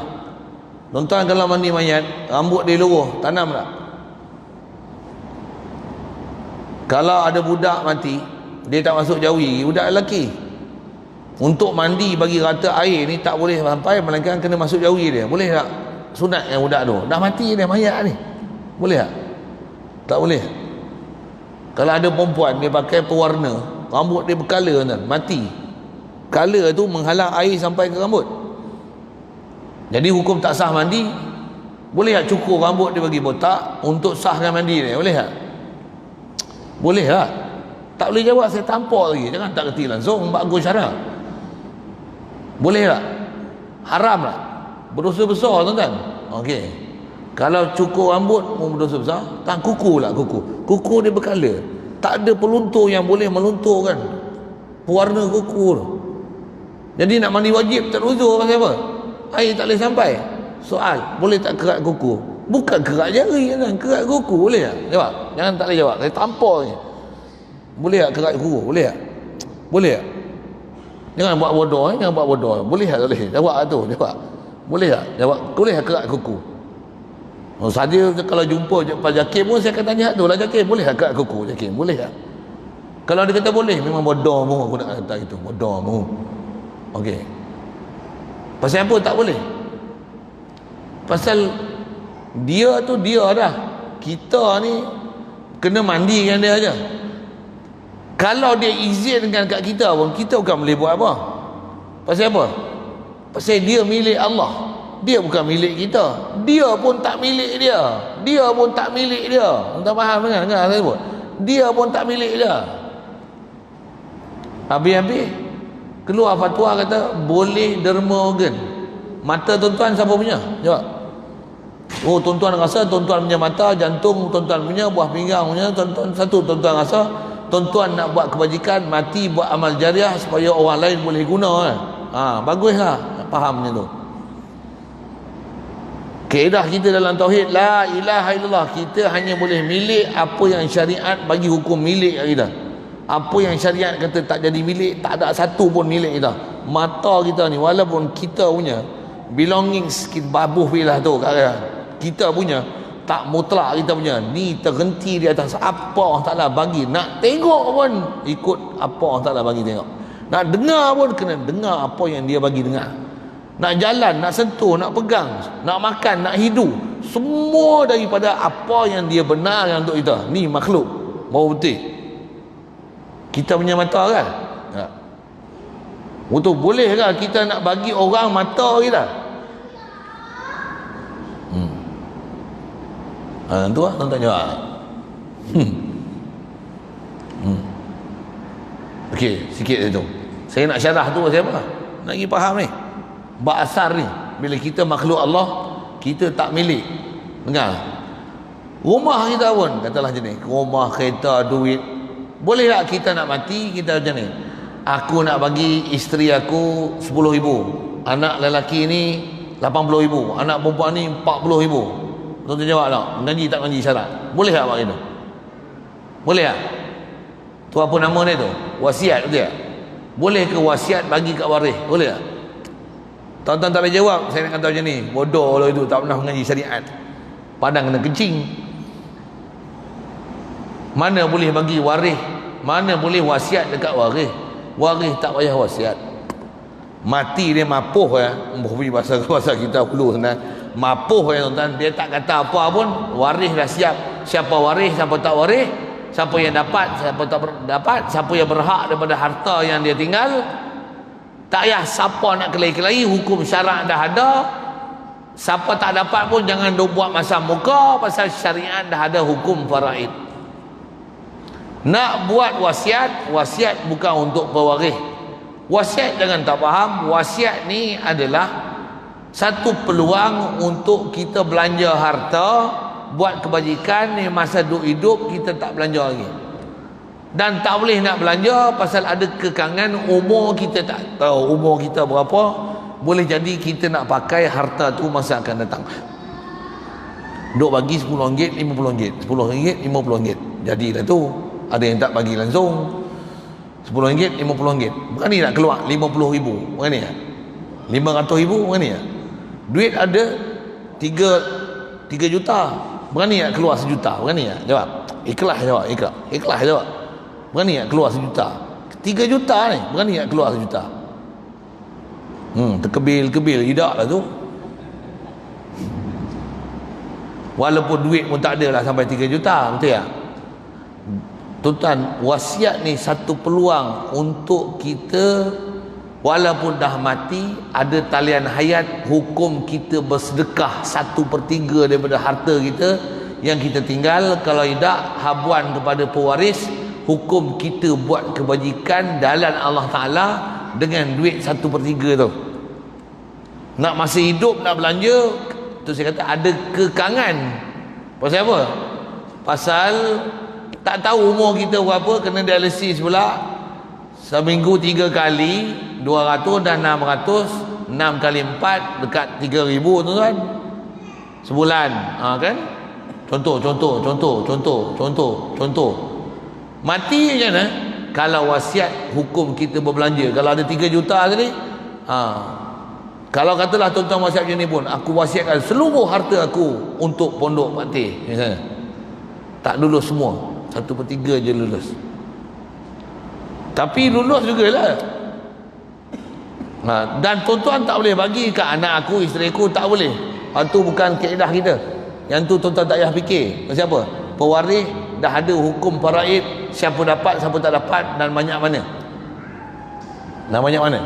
Tuan-tuan kalau mandi mayat, rambut dia luruh, tanam tak? Kalau ada budak mati, dia tak masuk jawi, budak lelaki, untuk mandi bagi rata air ni tak boleh sampai, melainkan kena masuk jawi dia. Boleh tak sunat yang budak tu? Dah mati dia mayat ni, boleh tak? Tak boleh. Kalau ada perempuan dia pakai pewarna, rambut dia berkala kan, mati, kala tu menghalang air sampai ke rambut, jadi hukum tak sah mandi. Boleh tak cukur rambut dia bagi botak untuk sahkan mandi dia? Boleh tak? Boleh tak? Tak boleh jawab, saya tampok lagi. Jangan tak kerti langsung, bagus syarat. Boleh tak? Haram tak? Berdosa besar tuan-tuan. Okey. Kalau cukur rambut pun berdosa besar. Tak, kuku lah, kuku dia berkala. Tak ada peluntur yang boleh melunturkan pewarna kuku tu. Jadi nak mandi wajib tak uzur pasal apa? Air tak boleh sampai. Soal, boleh tak kerat kuku? Bukan kerat jari kan, kerat kuku boleh tak? Jawab. Jangan tak boleh jawab, saya tampol je. Boleh tak kerat kuku? Boleh tak? Boleh tak? Jangan buat bodoh, jangan buat bodoh. Boleh tak? Boleh. Jawab tu, jawab. Boleh tak? Jawab. Boleh tak kerat kuku? Saja kalau jumpa Pak Jakim pun saya akan tanya tu lah, Jakim boleh tak kerat kuku? Jakim boleh tak? Kalau dia kata boleh, memang bodoh pun aku nak kata itu, bodoh pun. Okey. Pasal apa tak boleh? Pasal dia tu dia dah. Kita ni kena mandikan dia aja. Kalau dia izinkan kat kita pun, kita bukan boleh buat apa. Pasal apa? Pasal dia milik Allah. Dia bukan milik kita. Dia pun tak milik dia. Dia pun tak milik dia. Entah faham kan? Saya sebut. Dia pun tak milik dia. Habis-habis keluar fatwa kata boleh derma organ. Mata tuan-tuan siapa punya? Jawab. Oh, tuan-tuan rasa tuan-tuan punya mata, jantung tuan-tuan punya, buah pinggang punya, tuan-tuan satu tuan-tuan rasa tuan-tuan nak buat kebajikan, mati buat amal jariah supaya orang lain boleh guna kan. Baguslah faham macam tu. Kaedah kita dalam tauhid la ilaha illallah, kita hanya boleh milik apa yang syariat bagi hukum milik kita. Apa yang syariat kata tak jadi milik, tak ada satu pun milik kita. Mata kita ni walaupun kita punya belongings, babuh bilah tu kita punya, tak mutlak kita punya. Ni terhenti di atas apa Allah Ta'ala bagi. Nak tengok pun ikut apa Allah Ta'ala bagi tengok. Nak dengar pun kena dengar apa yang dia bagi dengar. Nak jalan, nak sentuh, nak pegang, nak makan, nak hidup, semua daripada apa yang dia benarkan untuk kita. Ni makhluk bau putih, kita punya mata kan. Betul, boleh kan kita nak bagi orang mata kita? Tu lah tuan-tuan jawab. Okey, sikit tu. Saya nak syarah tu pasal apa? Nak pergi faham ni. Bab asar ni, bila kita makhluk Allah, kita tak milik. Dengar. Rumah kita pun katalah macam ni, rumah, kereta, duit. Boleh tak kita nak mati, kita macam ni, aku nak bagi isteri aku 10,000, anak lelaki ni 80,000, anak perempuan ni 40,000. Tuan-tuan jawab tak? Mengaji tak mengaji syarat? Boleh tak buat itu? Boleh tak? Tu apa nama dia tu? Wasiat, betul tak? Boleh ke wasiat bagi kat waris? Boleh tak? Tuan-tuan tak boleh jawab, saya nak kata macam ni, bodoh lah itu, tak pernah mengaji syariat, padang kena kencing. Mana boleh bagi waris, mana boleh wasiat dekat waris? Waris tak payah wasiat. Mati dia mapuh ya, punya bahasa kita dulu senang. Mapuh ya tuan-tuan, dia tak kata apa pun, waris dah siap. Siapa waris, siapa tak waris, siapa yang dapat, siapa tak dapat, siapa yang berhak daripada harta yang dia tinggal. Tak payah siapa nak kelahi-kelahi, hukum syarak dah ada. Siapa tak dapat pun jangan duk buat masa muka, pasal syariat dah ada hukum faraid. Nak buat wasiat, wasiat bukan untuk pewaris. Wasiat jangan tak faham, wasiat ni adalah satu peluang untuk kita belanja harta, buat kebajikan ni masa duk hidup kita tak belanja lagi. Dan tak boleh nak belanja pasal ada kekangan umur kita tak tahu umur kita berapa. Boleh jadi kita nak pakai harta tu masa akan datang. Duk bagi RM10, RM50, RM10, RM50. Jadilah tu. Ada yang tak bagi langsung. RM10, RM50. Berani nak keluar RM50,000? Berani tak? RM500,000? Berani tak? Duit ada 3 juta. Berani nak keluar 1 juta? Berani tak? Jawab. Ikhlas jawab. Ikhlas jawab. Berani nak keluar 1 juta? 3 juta ni. Berani nak keluar 1 juta? Terkebil-kebil. Tidak lah tu. Walaupun duit pun tak ada lah sampai 3 juta. Betul tak? Tuan-tuan, wasiat ni satu peluang untuk kita walaupun dah mati, ada talian hayat, hukum kita bersedekah 1/3 daripada harta kita yang kita tinggal. Kalau tidak, habuan kepada pewaris, hukum kita buat kebajikan jalan Allah Ta'ala dengan duit 1/3 tu. Nak masa hidup nak belanja tu, saya kata ada kekangan. Pasal apa? Pasal tak tahu umur kita berapa, kena dialisis pula. Seminggu 3 kali 200 dan 600, 6 kali 4 dekat 3,000 tuan-tuan. Sebulan, kan? Contoh. Mati macam mana? Kalau wasiat, hukum kita berbelanja. Kalau ada 3 juta tadi, kalau katalah tuan-tuan wasiat macam ni pun, aku wasiatkan seluruh harta aku untuk pondok mati misalnya. Tak lulus semua, 1/3 je lulus. Tapi lulus jugalah. Dan tuan-tuan tak boleh bagi ke anak aku, isteri aku, tak boleh. Itu bukan kaedah kita. Yang tu tuan-tuan tak payah fikir. Pasal apa? Pewaris dah ada hukum faraid, siapa dapat, siapa tak dapat, dan banyak mana. Dan banyak mana.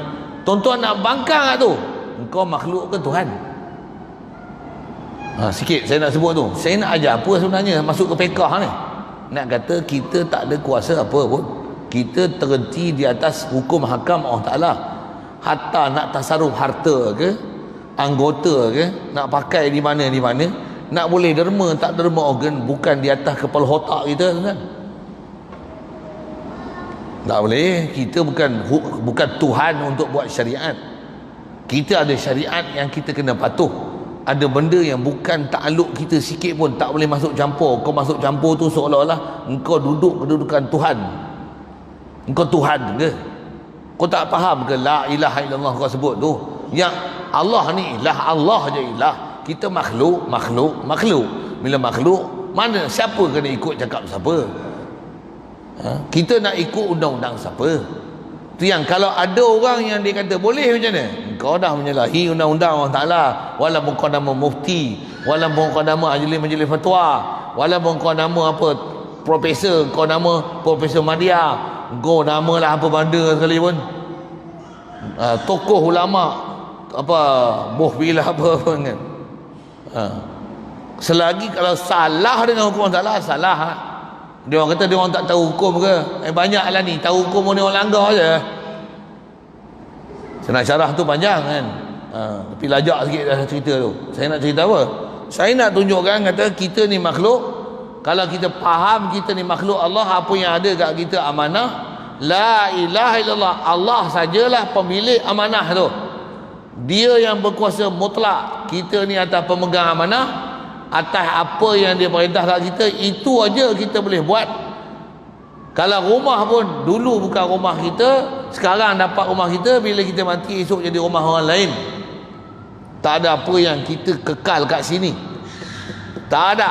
Tuan-tuan nak bangkang tak tu? Engkau makhluk ke Tuhan? Sikit saya nak sebut tu. Saya nak ajar apa sebenarnya masuk ke fiqh ni. Nak kata kita tak ada kuasa apa pun. Kita terhenti di atas hukum hakam Allah Ta'ala. Hatta nak tasarruf harta ke, anggota ke, nak pakai di mana, nak boleh derma tak derma organ, bukan di atas kepala otak kita kan. Tak boleh. Kita bukan Tuhan untuk buat syariat. Kita ada syariat yang kita kena patuh. Ada benda yang bukan takluk kita sikit pun tak boleh masuk campur. Kau masuk campur tu seolah-olah engkau duduk kedudukan Tuhan. Engkau Tuhan ke? Kau tak faham ke la ilaha illallah kau sebut tu? Yang Allah ni ilah, Allah je ilah. Kita makhluk. Bila makhluk, mana siapa kena ikut cakap siapa? Kita nak ikut undang-undang siapa? Tu yang kalau ada orang yang dia kata boleh macam mana? Kau dah menyalahi undang-undang Allah Ta'ala. Walaupun kau nama mufti, walaupun kau nama majlis fatwa, walaupun kau nama apa profesor, kau nama Profesor Madya, kau namalah apa benda sekali pun, tokoh ulama apa muhbilah apa kan. Selagi kalau salah dengan hukum Allah Ta'ala, salah. Dia orang kata dia orang tak tahu hukum ke? Banyaklah ni tahu hukum ni orang langgar je. Saya nak syarah tu panjang kan. Tapi lajak sikit dah cerita tu. Saya nak cerita apa? Saya nak tunjukkan kata kita ni makhluk. Kalau kita faham kita ni makhluk Allah, apa yang ada kat kita amanah. La ilaha illallah. Allah sajalah pemilik amanah tu. Dia yang berkuasa mutlak. Kita ni atas pemegang amanah. Atas apa yang dia perintah kat kita, itu aja kita boleh buat. Kalau rumah pun dulu bukan rumah kita, sekarang dapat rumah kita, bila kita mati esok jadi rumah orang lain. Tak ada apa yang kita kekal kat sini. Tak ada.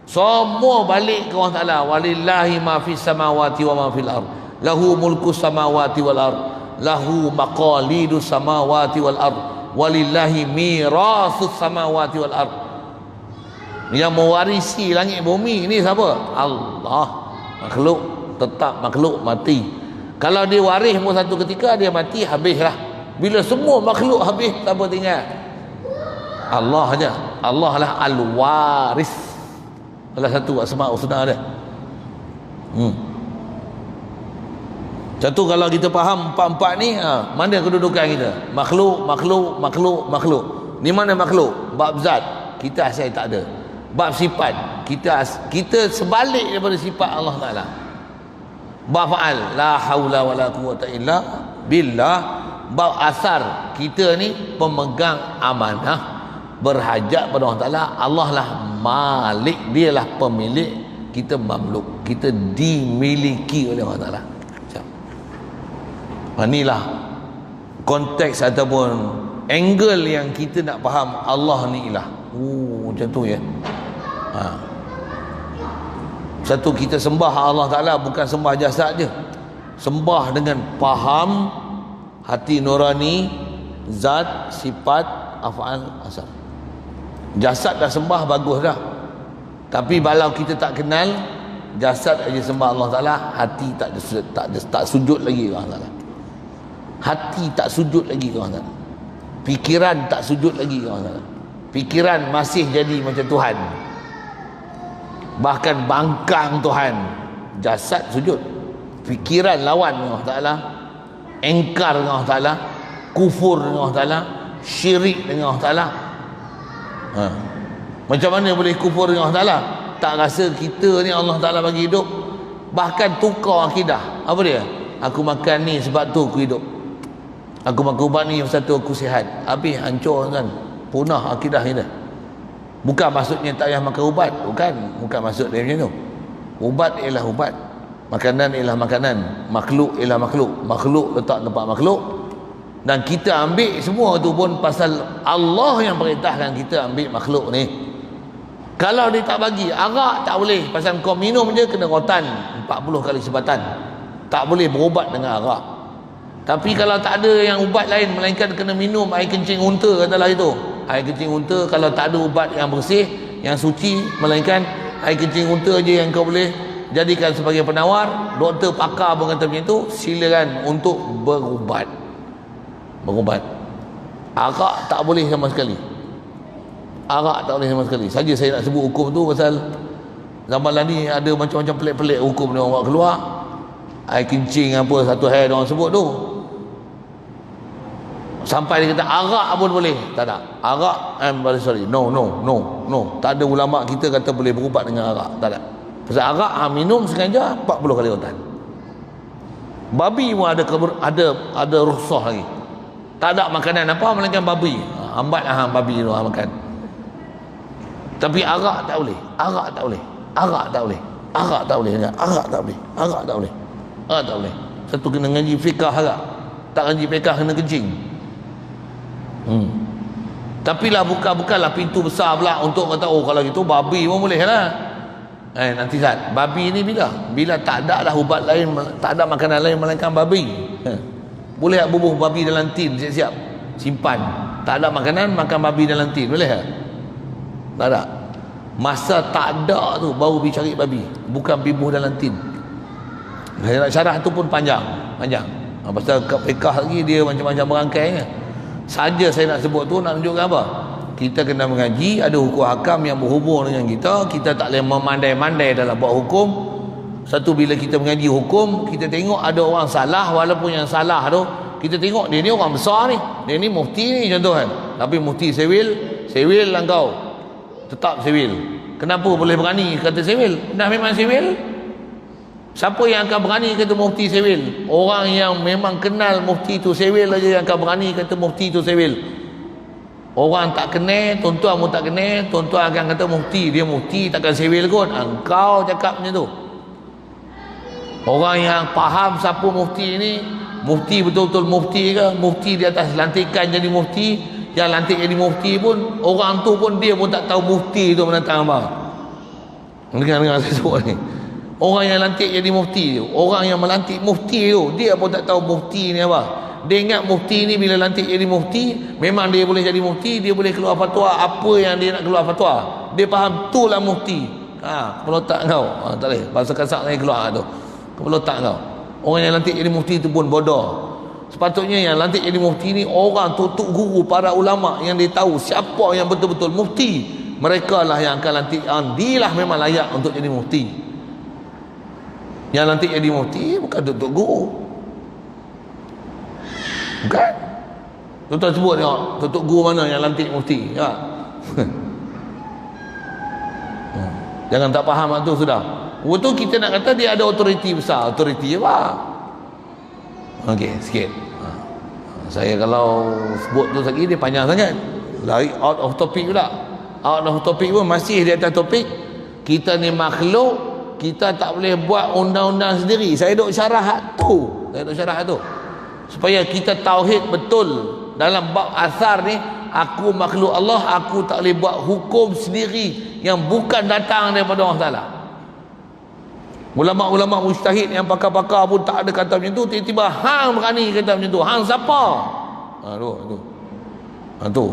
Semua balik ke Allah Ta'ala. Walillahi ma fis samawati wa ma fil ard. Lahu mulku samawati wal ard. Lahu maqalidus samawati wal ard. Walillahi mirasus samawati wal ard. Yang mewarisi langit bumi ni siapa? Allah. Makhluk, tetap makhluk, mati. Kalau dia waris pun satu ketika dia mati, habislah. Bila semua makhluk habis, siapa tinggal? Allah aja. Allah lah al-waris. Salah satu asma' husna dia. Satu, kalau kita faham empat-empat ni, mana kedudukan kita? Makhluk, makhluk, makhluk, makhluk. Ni mana makhluk? Bab zat, kita asal tak ada. Bab sifat, kita sebalik daripada sifat Allah Ta'ala. Bab fa'al, la haula wa la quwata illa billah. Bab asar, kita ni pemegang amanah, berhajat pada Allah Ta'ala. Allah lah malik, dia lah pemilik, kita mamluk, kita dimiliki oleh Allah Ta'ala. Inilah konteks ataupun angle yang kita nak faham Allah ni ilah. Macam tu ya. Satu, kita sembah Allah Ta'ala bukan sembah jasad je, sembah dengan faham hati nurani, zat, sifat, af'al, asar. Jasad dah sembah, bagus dah. Tapi kalau kita tak kenal, jasad aja sembah Allah Ta'ala, hati tak sujud lagi Allah Ta'ala. Hati tak sujud lagi Allah Ta'ala. Fikiran tak sujud lagi Allah Ta'ala. Fikiran masih jadi macam Tuhan, bahkan bangkang Tuhan. Jasad sujud, fikiran lawan Allah Ta'ala, engkar dengan Allah Ta'ala, kufur dengan Allah Ta'ala, syirik dengan Allah Ta'ala. Macam mana boleh kufur dengan Allah Ta'ala? Tak rasa kita ni Allah Ta'ala bagi hidup, bahkan tukar akidah. Apa dia? Aku makan ni sebab tu aku hidup, aku makan ubat ni sebab tu aku sihat. Habis hancur kan, punah akidah kita. Bukan maksudnya tak payah makan ubat, bukan maksud dia macam tu. Ubat ialah ubat, makanan ialah makanan, makhluk ialah makhluk, makhluk letak tempat makhluk. Dan kita ambil semua tu pun pasal Allah yang perintahkan kita ambil makhluk ni. Kalau dia tak bagi, arak tak boleh, pasal kau minum je kena rotan 40 kali sebatan, tak boleh berubat dengan arak. Tapi kalau tak ada yang ubat lain melainkan kena minum air kencing unta, katalah itu air kencing unta, kalau tak ada ubat yang bersih, yang suci, melainkan air kencing unta je yang kau boleh jadikan sebagai penawar, doktor pakar pun kata macam tu, silakan untuk berubat. Arak tak boleh sama sekali, arak tak boleh sama sekali. Saja saya nak sebut hukum tu pasal zaman ni ada macam-macam pelik-pelik hukum dia orang buat keluar. Air kencing apa satu hari dia orang sebut tu, sampai dia kata arak pun boleh. Tak ada arak, no, tak ada ulama kita kata boleh berubat dengan arak, tak ada. Pasal arak minum sengaja 40 kali rotan. Babi pun ada rukhsah lagi, tak ada makanan apa melainkan babi, hambat babi tu makan. Tapi arak tak boleh, arak tak boleh. Satu kena ngaji fiqah arak, tak ngaji fiqah kena kencing. Tapi lah bukanlah pintu besar pula untuk kata kalau gitu babi pun boleh lah. Nanti Zat, babi ni bila tak ada dah ubat lain, tak ada makanan lain melainkan babi, boleh tak bubuh babi dalam tin siap-siap simpan? Tak ada makanan, makan babi dalam tin, boleh tak? Tak ada. Masa tak ada tu baru pergi cari babi, bukan bibuh dalam tin. Syarah tu pun panjang. Pasal kat fiqah lagi dia macam-macam berangkainya. Saja saya nak sebut tu nak tunjukkan apa? Kita kena mengaji, ada hukum hakam yang berhubung dengan kita tak boleh memandai-mandai dalam buat hukum. Satu, bila kita mengaji hukum, kita tengok ada orang salah, walaupun yang salah tu kita tengok dia ni orang besar ni, dia ni mufti ni contoh kan, tapi mufti sewil lah kau, tetap sewil. Kenapa boleh berani kata sewil? Dah memang sewil. Siapa yang akan berani kata mufti sewil? Orang yang memang kenal mufti tu sewil aja yang akan berani kata mufti tu sewil. Orang tak kenal, tuan-tuan pun tak kenal, tuan-tuan akan kata mufti, dia mufti takkan sewil kot. Engkau cakap macam tu. Orang yang faham siapa mufti ni, mufti betul-betul mufti ke, mufti di atas lantikan jadi mufti, yang lantik jadi mufti pun, orang tu pun dia pun tak tahu mufti tu menentang apa. Dengar saya sebut ni, orang yang lantik jadi mufti tu, orang yang melantik mufti tu, dia pun tak tahu mufti ni apa. Dia ingat mufti ni bila lantik jadi mufti, memang dia boleh jadi mufti, dia boleh keluar fatwa apa yang dia nak keluar fatwa. Dia faham tu lah mufti. Kepala otak kau, tak boleh bahasa kasar ni keluar tu, kepala otak kau. Orang yang lantik jadi mufti tu pun bodoh. Sepatutnya yang lantik jadi mufti ni orang tutup guru, para ulama yang dia tahu siapa yang betul-betul mufti. Mereka lah yang akan lantik, dia lah memang layak untuk jadi mufti. Yang lantik jadi mufti bukan Tok Guru. Bukan. Tuan-tuan sebut tengok Tok Guru mana yang lantik mufti. Ya. Jangan tak faham tu sudah. Waktu kita nak kata dia ada otoriti besar. Otoriti apa? Okey, sikit. Saya kalau sebut tu lagi dia panjang sangat. Lari out of topic pula. Out of topic pun masih di atas topik. Kita ni makhluk, kita tak boleh buat undang-undang sendiri. Saya duk syarah tu. Supaya kita tauhid betul dalam bab asar ni. Aku makhluk Allah, aku tak boleh buat hukum sendiri yang bukan datang daripada Allah Ta'ala. Ulama-ulama mujtahid yang pakar-pakar pun tak ada kata macam tu. Tiba-tiba hang berani kata macam tu. Hang siapa? Tu.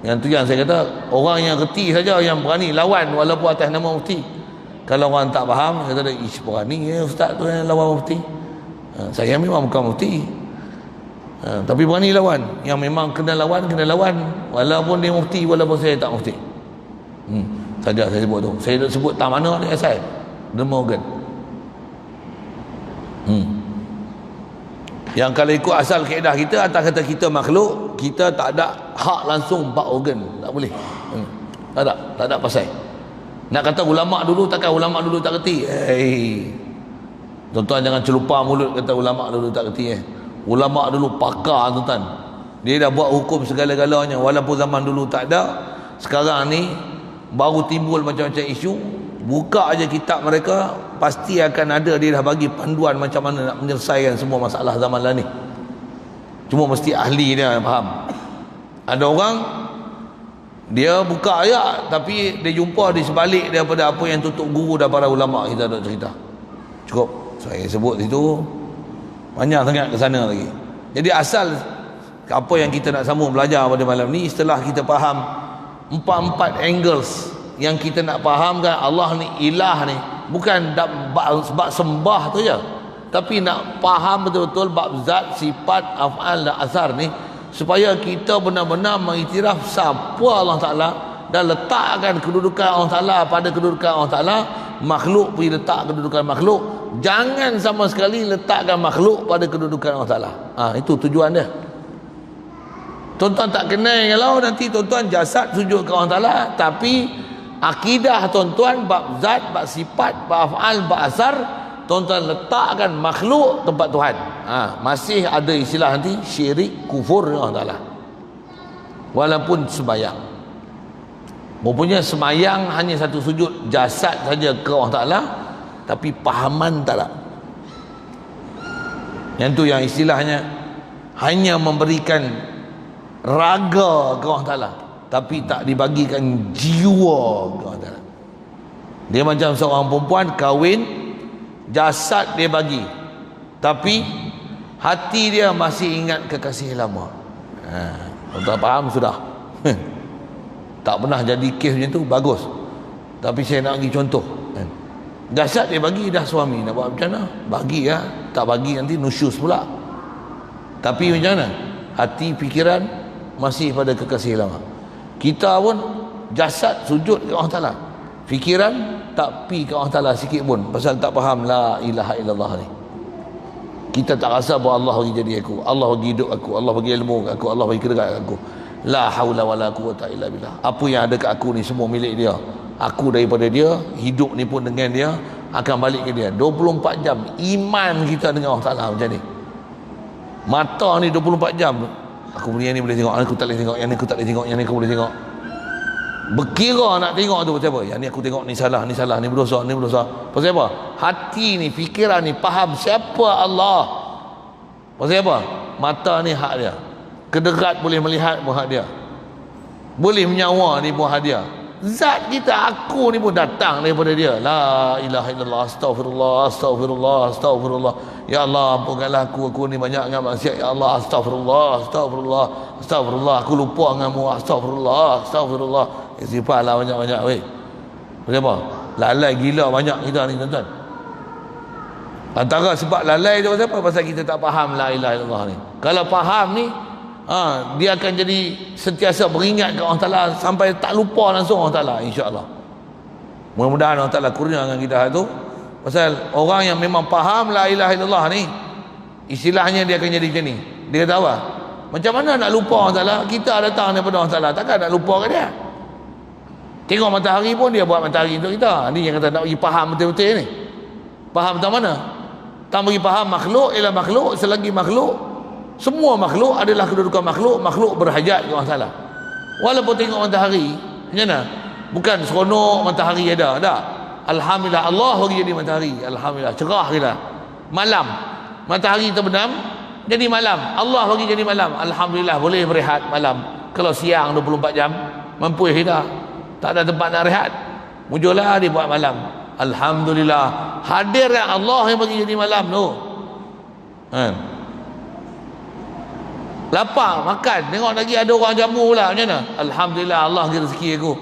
Yang tu yang saya kata, orang yang reti saja yang berani lawan walaupun atas nama mufti. Kalau orang tak faham, saya kata, ish berani ya ustaz tu yang lawan mufti. Saya memang bukan mufti. Tapi berani lawan. Yang memang kena lawan walaupun dia mufti, walaupun saya tak mufti. Saja saya sebut tu. Saya sebut tak mana dia asal The Morgan. Yang kalau ikut asal kaedah kita, atas kata kita makhluk, kita tak ada hak langsung bak organ. Tak boleh. Tak ada pasal. Nak kata ulama dulu, takkan ulama dulu tak kerti. Tuan-tuan jangan celupar mulut kata ulama dulu tak kerti. Ulama dulu pakar tuan-tuan. Dia dah buat hukum segala-galanya. Walaupun zaman dulu tak ada, sekarang ni baru timbul macam-macam isu. Buka aja kitab mereka, pasti akan ada, dia dah bagi panduan macam mana nak menyelesaikan semua masalah zaman lah ni. Cuma mesti ahli dia faham. Ada orang dia buka ayat, tapi dia jumpa di sebalik daripada apa yang tutup guru dan para ulama kita ada cerita. Cukup saya sebut situ, banyak sangat ke sana lagi. Jadi asal apa yang kita nak sambung belajar pada malam ni, setelah kita faham empat angles yang kita nak fahamkan Allah ni ilah ni, bukan sebab sembah tu je, tapi nak faham betul-betul bab zat, sifat, af'al dan asar ni, supaya kita benar-benar mengiktiraf siapa Allah Ta'ala dan letakkan kedudukan Allah Ta'ala pada kedudukan Allah Ta'ala. Makhluk pergi letak kedudukan makhluk, jangan sama sekali letakkan makhluk pada kedudukan Allah Ta'ala. Itu tujuan dia. Tuan-tuan tak kenal kalau nanti tuan-tuan jasad sujud ke Allah Ta'ala, tapi akidah tuan-tuan bab zat, bab sifat, bab af'al, bab asar, tuan-tuan letakkan makhluk tempat Tuhan. Masih ada istilah nanti syirik, kufur Allah Ta'ala. Walaupun sembahyang, mempunyai sembahyang hanya satu sujud jasad saja ke Allah Ta'ala, tapi pahaman tak ada. Yang tu yang istilahnya hanya memberikan raga ke Allah Ta'ala, tapi tak dibagikan jiwa ke Allah Ta'ala. Dia macam seorang perempuan kahwin, jasad dia bagi, tapi hati dia masih ingat kekasih lama. Tuan-tuan faham sudah? Tak pernah jadi kes macam tu, bagus. Tapi saya nak bagi contoh. Jasad dia bagi, dah suami, nak buat macam mana? Bagi ya, tak bagi nanti nusyus pula. Tapi macam mana? Hati, fikiran masih pada kekasih lama. Kita pun jasad sujud ke Allah Ta'ala, fikiran tak pi ke Allah Ta'ala sikit pun, pasal tak faham la ilaha illallah ni. Kita tak rasa bahawa Allah bagi jadi aku, Allah bagi hidup aku, Allah bagi ilmu aku, Allah bagi kerja aku. La haula wala quwata illa billah. Apa yang ada kat aku ni semua milik dia. Aku daripada dia, hidup ni pun dengan dia, akan balik ke dia. 24 jam iman kita dengan Allah Ta'ala macam ni. Mata ni 24 jam. Aku yang ni boleh tengok, aku tak boleh tengok, yang ni aku tak boleh tengok, yang ni aku boleh tengok. Berkira nak tengok tu pasal apa? Yang ni aku tengok, ni salah, ni berdosa, ni berdosa. Pasal apa? Hati ni, fikiran ni faham siapa Allah. Pasal apa? Mata ni hak dia. Kederat boleh melihat pun hak dia. Boleh menyawa ni pun hak dia. Zat kita, aku ni pun datang daripada dia. La ilaha illallah, astaghfirullah, astaghfirullah, astaghfirullah. Ya Allah, ampunkanlah aku ni banyak dengan maksiat. Ya Allah, astaghfirullah, astaghfirullah, astaghfirullah. Aku lupa denganmu, astaghfirullah, astaghfirullah. Istighfarlah banyak-banyak weh. Kenapa? Lalai gila banyak kita ni tuan-tuan. Antara sebab lalai tu pasal apa? Pasal kita tak faham la ilaha illallah ni. Kalau faham ni, dia akan jadi sentiasa beringat ke Allah Ta'ala sampai tak lupa langsung Allah Ta'ala, insya-Allah. Mudah-mudahan Allah Ta'ala kurniakan kita tu Pasal orang yang memang faham la ilaha illallah ni, istilahnya dia akan jadi macam ni. Dia kata apa? Macam mana nak lupa Allah Ta'ala? Kita datang daripada Allah Ta'ala, takkan nak lupa ke dia? Tengok matahari pun dia buat matahari untuk kita. Ni yang kata nak bagi faham betul-betul ni. Faham tentang mana? Tak bagi faham makhluk ialah makhluk, selagi makhluk, semua makhluk adalah kedudukan makhluk, makhluk berhajat ke Allah Ta'ala. Walaupun tengok matahari, macam mana? Bukan seronok matahari ada, tak? Alhamdulillah Allah bagi jadi matahari. Alhamdulillah cerah kita. Malam matahari terbenam jadi malam, Allah bagi jadi malam. Alhamdulillah boleh berehat malam. Kalau siang 24 jam mampu kita, tak ada tempat nak rehat, muncullah dia buat malam. Alhamdulillah hadir Allah yang bagi jadi malam tu. Lapar makan, tengok lagi ada orang jamu pula, macam mana? Alhamdulillah Allah bagi rezeki aku,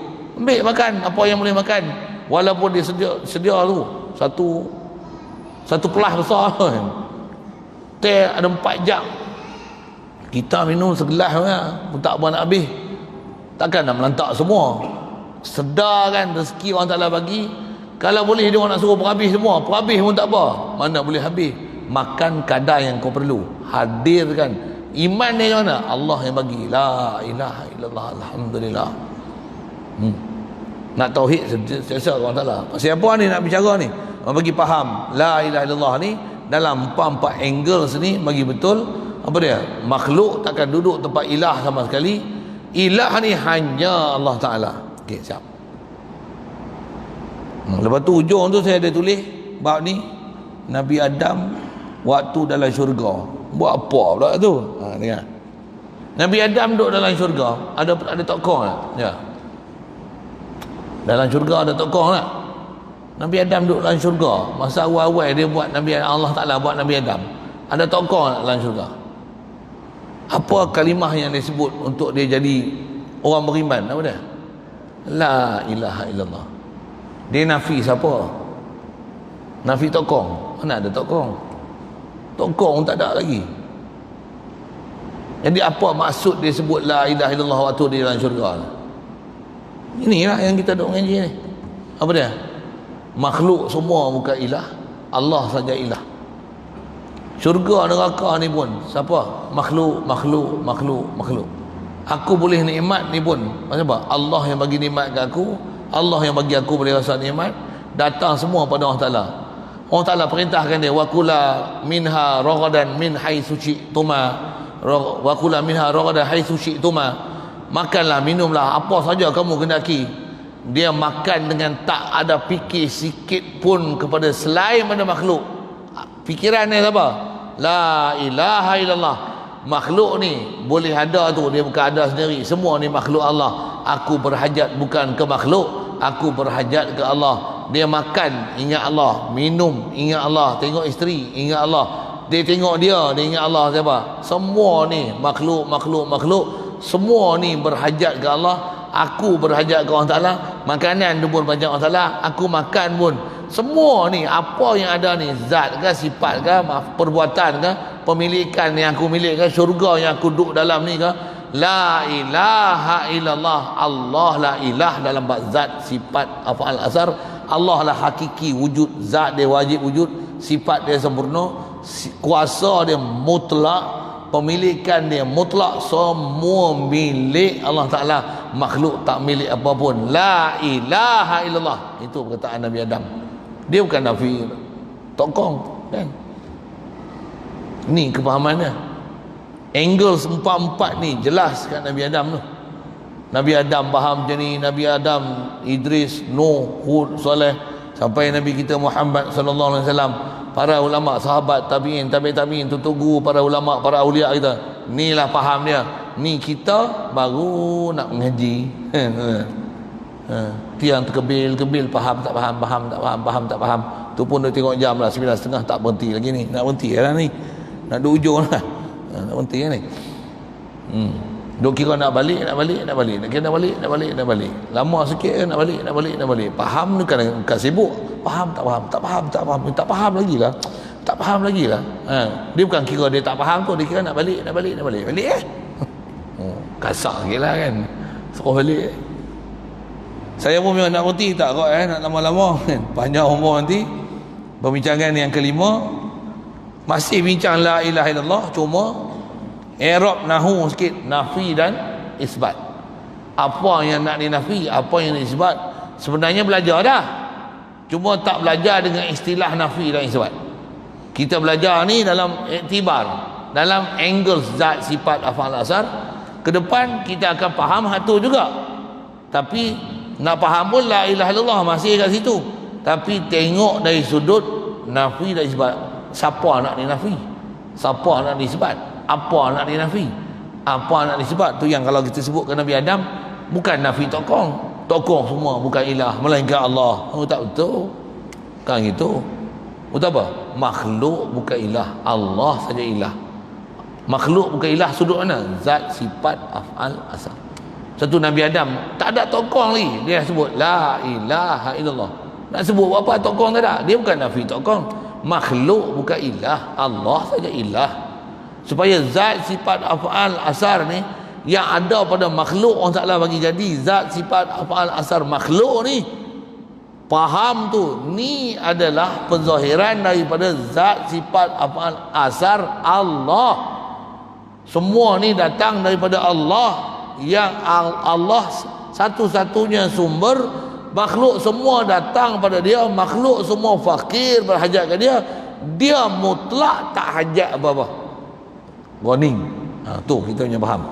ambil makan apa yang boleh makan, walaupun dia sedia tu satu pelah besar teh ada 4 jam, kita minum segelas pun tak buat nak habis. Takkan nak melantak semua. Sedar kan rezeki orang Ta'ala bagi. Kalau boleh dia orang nak suruh perhabis semua, perhabis pun tak apa, mana boleh habis. Makan kadar yang kau perlu, hadirkan iman dia mana? Allah yang bagi. La ilaha illallah, alhamdulillah. Nak tauhid sentiasa orang Ta'ala. Siapa ni nak bicara ni, bagi faham la ilaha illallah ni dalam 4 angle sini, bagi betul apa dia, makhluk takkan duduk tempat ilah sama sekali. Ilah ni hanya Allah Ta'ala. Okey, siap. Lepas tu ujung tu saya ada tulis bab ni, Nabi Adam waktu dalam syurga buat apa pula tu? Dengar. Nabi Adam duduk dalam syurga, ada tokoh tak? Ya. Dalam syurga ada tokoh tak? Nabi Adam duduk dalam syurga, masa awal-awal dia buat Nabi Allah Ta'ala buat Nabi Adam, ada tokoh tak dalam syurga? Apa kalimah yang dia sebut untuk dia jadi orang beriman? Apa dia? La ilaha illallah. Dia nafi siapa? Nafi tokoh. Mana ada tokoh? Tokoh pun tak ada lagi. Jadi apa maksud dia sebut la ilaha illallah waktu dia dalam syurga? Inilah yang kita duk mengaji ni. Apa dia? Makhluk semua bukan ilah, Allah saja ilah. Syurga neraka ni pun siapa? Makhluk. Aku boleh nikmat ni pun macam apa? Allah yang bagi nikmat ke aku, Allah yang bagi aku boleh rasa nikmat, datang semua pada Allah Ta'ala. Allah Ta'ala perintahkan dia, wa kula minha ragadan min haitsu syi'tuma, wa kula minha ragadan haitsu syi'tuma, makanlah minumlah apa saja kamu kendaki. Dia makan dengan tak ada fikir sikit pun kepada selain pada makhluk. Fikiran dia apa? La ilaha illallah. Makhluk ni boleh ada tu, dia bukan ada sendiri, semua ni makhluk Allah. Aku berhajat bukan ke makhluk, aku berhajat ke Allah. Dia makan ingat Allah, minum ingat Allah, tengok isteri ingat Allah, dia tengok dia ingat Allah. Siapa? Semua ni makhluk, semua ni berhajat ke Allah. Aku berhajat ke Allah Ta'ala. Makanan tu pun macam Allah Ta'ala, aku makan pun. Semua ni apa yang ada ni, zat ke, sifat ke, perbuatan ke, pemilikan yang aku milik ke, syurga yang aku duduk dalam ni ke, la ilaha illallah. Allah la ilah dalam bab zat, sifat, afal, asar. Allah lah hakiki wujud, zat dia wajib wujud, sifat dia sempurna, kuasa dia mutlak, pemilikan dia mutlak, semua milik Allah Ta'ala. Makhluk tak milik apapun. La ilaha illallah. Itu perkataan Nabi Adam. Dia bukan nafi tokong kan? Ni kefahamannya. Angle 4 ni jelas kat Nabi Adam tu. Nabi Adam faham macam ni, Nabi Adam, Idris, Nuh, Hud, Saleh, sampai Nabi kita Muhammad sallallahu alaihi wasallam, para ulama, sahabat, tabi'in, tabi'in, tutugu, para ulama, para awliya kita. Inilah faham dia. Ni kita baru nak mengaji. Tiang terkebil, faham tak faham. Tu pun dia tengok jam lah 9.30, tak berhenti lagi ni. Nak berhenti lah ni. Nak duduk ujung lah. Nak berhenti lah ni. Duk kira nak balik. Nak kira nak balik. Lama sikit kan nak balik. Faham ni kan sibuk. Faham. Tak faham lagi lah. Dia bukan kira dia tak faham tu, dia kira nak balik. Balik kasar sikit lah kan. Suruh balik. Saya pun memang nak berhenti tak kot nak lama-lama kan. Panjang umur nanti Pembincangan yang kelima masih bincang la ilaha illallah, cuma i'rab nahu sikit, nafi dan isbat. Apa yang nak dinafi, apa yang nak isbat, sebenarnya belajar dah, cuma tak belajar dengan istilah nafi dan isbat. Kita belajar ni dalam iktibar, dalam angle zat sifat afal asar. Ke depan kita akan faham hatu juga, tapi nak faham pun la ilaha illallah masih kat situ, tapi tengok dari sudut nafi dan isbat. Siapa nak dinafi, siapa nak disebut, apa nak dinafi, apa nak disebut. Tu yang kalau kita sebut ke Nabi Adam, bukan nafi tokong semua, bukan ilah melainkan Allah. Oh, tak betul kan gitu. Betul apa? Makhluk bukan ilah, Allah saja ilah. Makhluk bukan ilah sudut mana? Zat, sifat, af'al, asal. Satu Nabi Adam tak ada tokong lagi, dia sebut la ilaha illallah. Nak sebut apa tokong tak ada. Dia bukan nafi tokong. Makhluk bukan ilah, Allah saja ilah. Supaya zat, sifat, af'al, asar ni yang ada pada makhluk, Allah Ta'ala bagi jadi zat, sifat, af'al, asar makhluk ni, faham tu, ni adalah penzahiran daripada zat, sifat, af'al, asar Allah. Semua ni datang daripada Allah, yang Allah satu-satunya sumber. Makhluk semua datang pada dia, makhluk semua fakir berhajat ke dia, dia mutlak tak hajat apa-apa. Warning. Tu kita punya faham.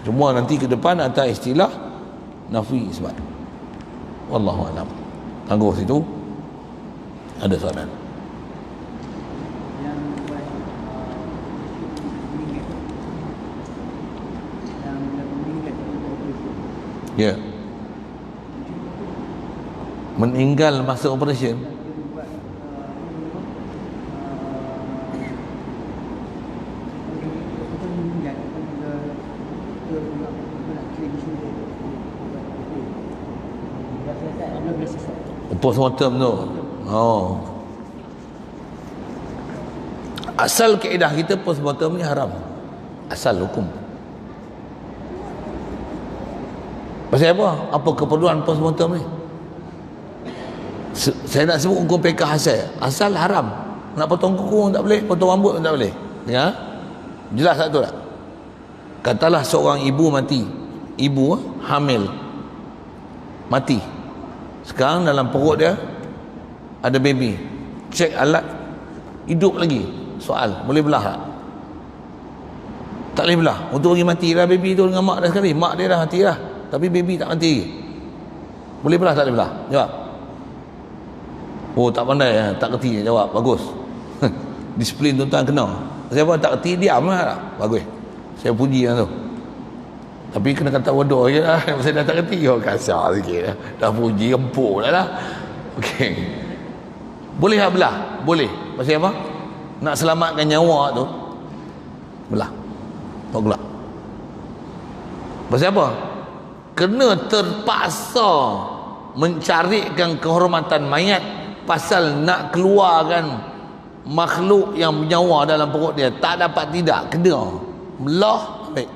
Cuma nanti ke depan atas istilah nafi isbat. Wallahu a'lam. Tangguh situ. Ada soalan? Ya. Meninggal masa operation. Postmortem tu. Oh. Asal kaedah kita postmortem ni haram. Asal hukum. Pasal apa? Apa keperluan postmortem ni? Saya nak sebut hukum PK asal haram. Nak potong kuku tak boleh, potong rambut tak boleh. Ya? Jelas tak tu tak? Katalah seorang ibu mati. Ibu hamil. Mati. Sekarang dalam perut dia ada baby. Cek alat, hidup lagi. Soal, boleh belah tak? Tak boleh belah. Untuk pergi mati lah baby tu dengan mak dah sekali. Mak dia dah mati lah, tapi baby tak mati lagi. Boleh belah tak boleh belah? Jawab. Oh, tak pandai, tak kerti jawab. Bagus. Disiplin tuan-tuan kena. Siapa tak kerti diam lah. Bagus. Saya puji yang tu. Tapi kena kata bodoh je lah. Saya dah tak kerti. Oh, kasar sikit lah. Dah puji empuk dah lah. Okey. Boleh tak belah? Boleh. Pasal apa? Nak selamatkan nyawa tu, belah. Tak belah. Pasal apa? Kena terpaksa mencarikan kehormatan mayat, pasal nak keluarkan makhluk yang bernyawa dalam perut dia. Tak dapat tidak, kena belah. Baik.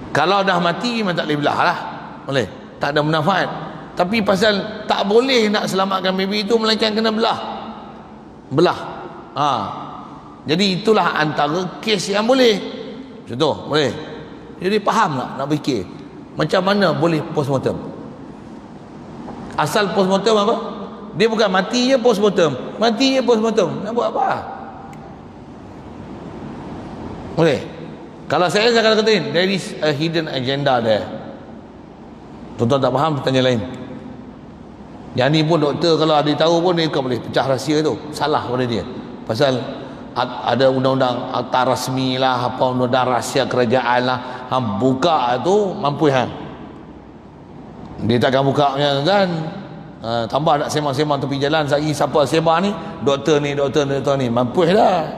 Kalau dah mati memang tak boleh belah lah. Boleh. Tak ada manfaat. Tapi pasal tak boleh nak selamatkan baby itu, melainkan kena belah. Belah. Jadi itulah antara kes yang boleh. Contoh, boleh. Jadi faham tak nak fikir macam mana boleh postmortem? Asal postmortem apa? Dia bukan mati je postmortem. Mati je postmortem. Nak buat apa? Boleh. Kalau saya akan kata there is a hidden agenda there. Tuan-tuan tak faham, tanya lain. Yang ni pun doktor kalau ada tahu pun dia bukan boleh pecah rahsia tu. Salah pada dia. Pasal ada undang-undang tak rasmi lah, apa undang-undang rahsia kerajaan lah. Buka tu mampu hang. Dia takkan buka kan. Tambah nak sembang-sembang tepi jalan, lagi siapa sembang ni, doktor ni mampu dah.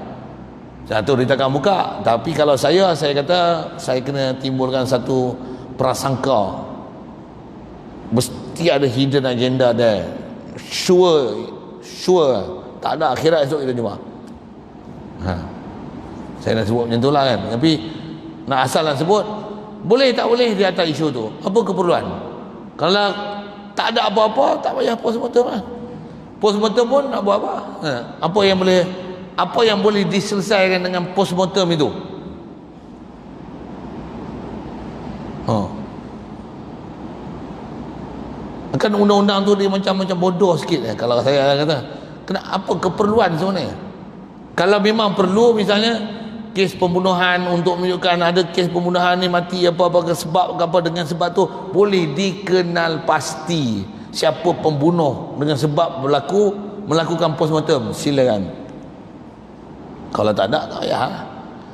Satu dia takkan buka. Tapi kalau saya kata saya kena timbulkan satu prasangka, mesti ada hidden agenda there. Sure tak ada akhirat esok kita jumpa. Saya nak sebut macam tu lah kan. Tapi nak asal nak sebut, boleh tak boleh di atas isu tu. Apa keperluan? Kalau tak ada apa-apa, tak payah postmortem lah. Postmortem pun nak buat apa? Apa yang boleh diselesaikan dengan postmortem itu? Kan undang-undang tu dia macam bodoh sikit kalau saya kata. Apa keperluan sebenarnya? Kalau memang perlu, misalnya kes pembunuhan, untuk menunjukkan ada kes pembunuhan ni mati apa-apa ke sebab ke apa, dengan sebab tu boleh dikenal pasti siapa pembunuh dengan sebab melakukan postmortem, silakan. Kalau tak ada, tak payah.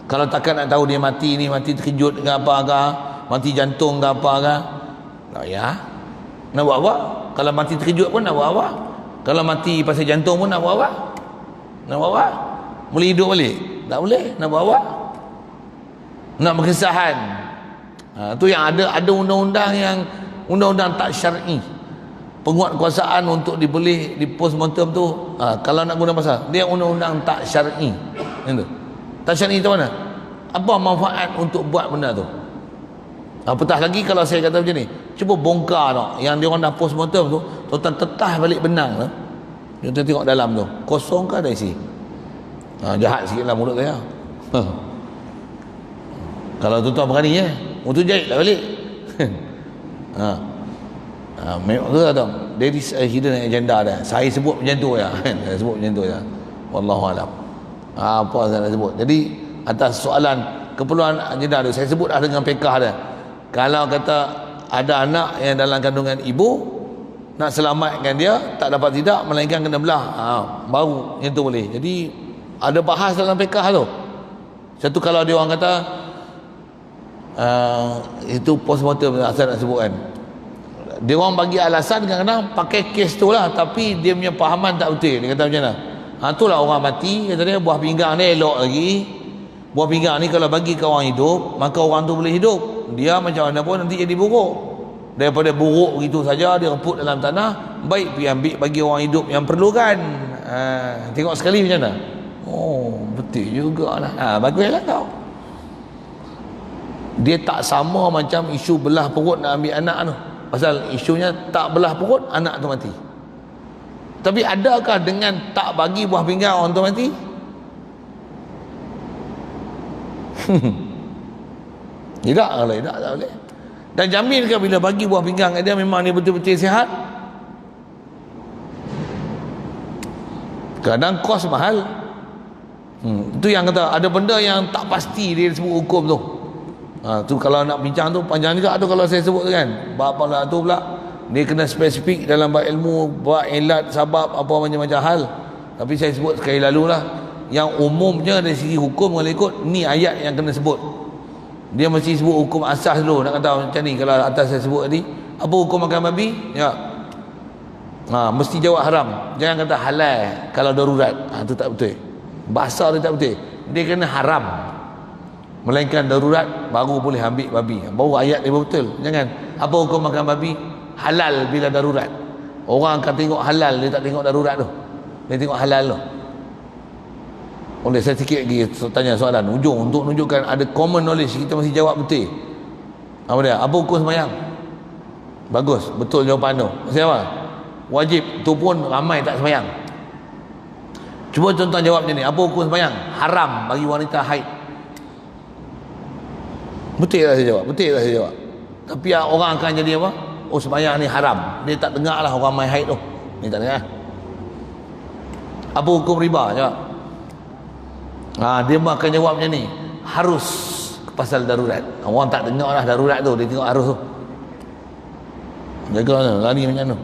Kalau takkan nak tahu dia mati ni, mati terkejut ke apa ke, mati jantung ke apa ke, tak payah. Nak buat apa? Kalau mati terkejut pun nak buat apa? Kalau mati pasal jantung pun nak buat apa? Nak buat apa? Boleh hidup balik? Tak boleh. Nak buat apa? Nak berkesahan. Tu yang ada undang-undang yang undang-undang tak syar'i. Penguatkuasaan untuk dibeli di postmortem tu, kalau nak guna pasal dia undang-undang tak syar'i. Itu. Tak syar'i tu mana? Apa manfaat untuk buat benda tu? Apatah lagi kalau saya kata macam ni, cuba bongkar tau, yang dia orang dah postmortem tu, tuan tetah balik benang tu. Kita tengok dalam tu, kosong ke ada isi? Jahat sikit lah mulut saya. Kalau tuan berani untuk jahit lah balik. Memang tu tau, there is a hidden agenda dah. Saya sebut macam tu ya. Saya sebut macam tu ya. Wallahualam. Apa saya nak sebut? Jadi atas soalan keperluan agenda tu, saya sebut dah dengan pekah dah. Kalau kata ada anak yang dalam kandungan ibu, nak selamatkan dia, tak dapat tidak, melainkan kena belah, baru yang tu boleh. Jadi ada bahas dalam pekah tu. Satu, kalau dia orang kata itu postmortem, asal nak sebut kan, dia orang bagi alasan kadang-kadang pakai kes tu lah, tapi dia punya pahaman tak betul. Dia kata macam mana, itulah orang mati, kata dia, buah pinggang ni elok lagi. Buah pinggang ni kalau bagi ke orang hidup, maka orang tu boleh hidup. Dia macam mana pun nanti jadi buruk. Daripada buruk begitu saja, dia reput dalam tanah, baik pergi ambil bagi orang hidup yang perlukan. Tengok sekali macam mana. Oh, betul jugalah. Baguslah kau. Dia tak sama macam isu belah perut nak ambil anak tu. Pasal isunya tak belah perut, anak tu mati. Tapi adakah dengan tak bagi buah pinggang orang tu mati? Tidak, kalau tidak tak boleh. Dan jaminkan bila bagi buah pinggang kat dia, memang dia betul-betul sihat? Kadang kos mahal. Itu yang kata ada benda yang tak pasti dia sebut hukum tu. Tu kalau nak bincang tu panjang juga tu kalau saya sebut tu kan. Bab pula tu pula dia kena spesifik dalam bab ilmu, bab ilat, sabab, apa macam-macam hal. Tapi saya sebut sekali lalu lah, yang umumnya dari segi hukum kalau ikut ni ayat yang kena sebut. Dia mesti sebut hukum asas dulu. Nak kata macam ni, kalau atas saya sebut tadi, apa hukum makan babi? Ya, mesti jawab haram. Jangan kata halal kalau darurat. Itu tak betul. Bahasa dia tak betul. Dia kena haram, melainkan darurat baru boleh ambil babi. Baru ayat dia betul. Jangan apa hukum makan babi? Halal bila darurat. Orang akan tengok halal, dia tak tengok darurat tu. Dia tengok halal tu. Oleh saya sikit lagi tanya soalan ujung untuk menunjukkan ada common knowledge, kita mesti jawab betul. Apa dia? Apa hukum sembahyang? Bagus, betul jawapan tu. Siapa? Wajib, tu pun ramai tak sembahyang. Cuba contoh jawab macam ni. Apa hukum sembahyang? Haram bagi wanita haid. Betul lah saya jawab, betul lah saya jawab. Tapi orang akan jadi apa? Oh, sembahyang ni haram. Dia tak dengar lah orang main haid tu. Ni tak dengar. Apa hukum riba? Jawab. Dia akan jawab macam ni, harus pasal darurat. Orang tak dengar lah darurat tu, dia tengok harus tu. Jaga lah, lari macam tu.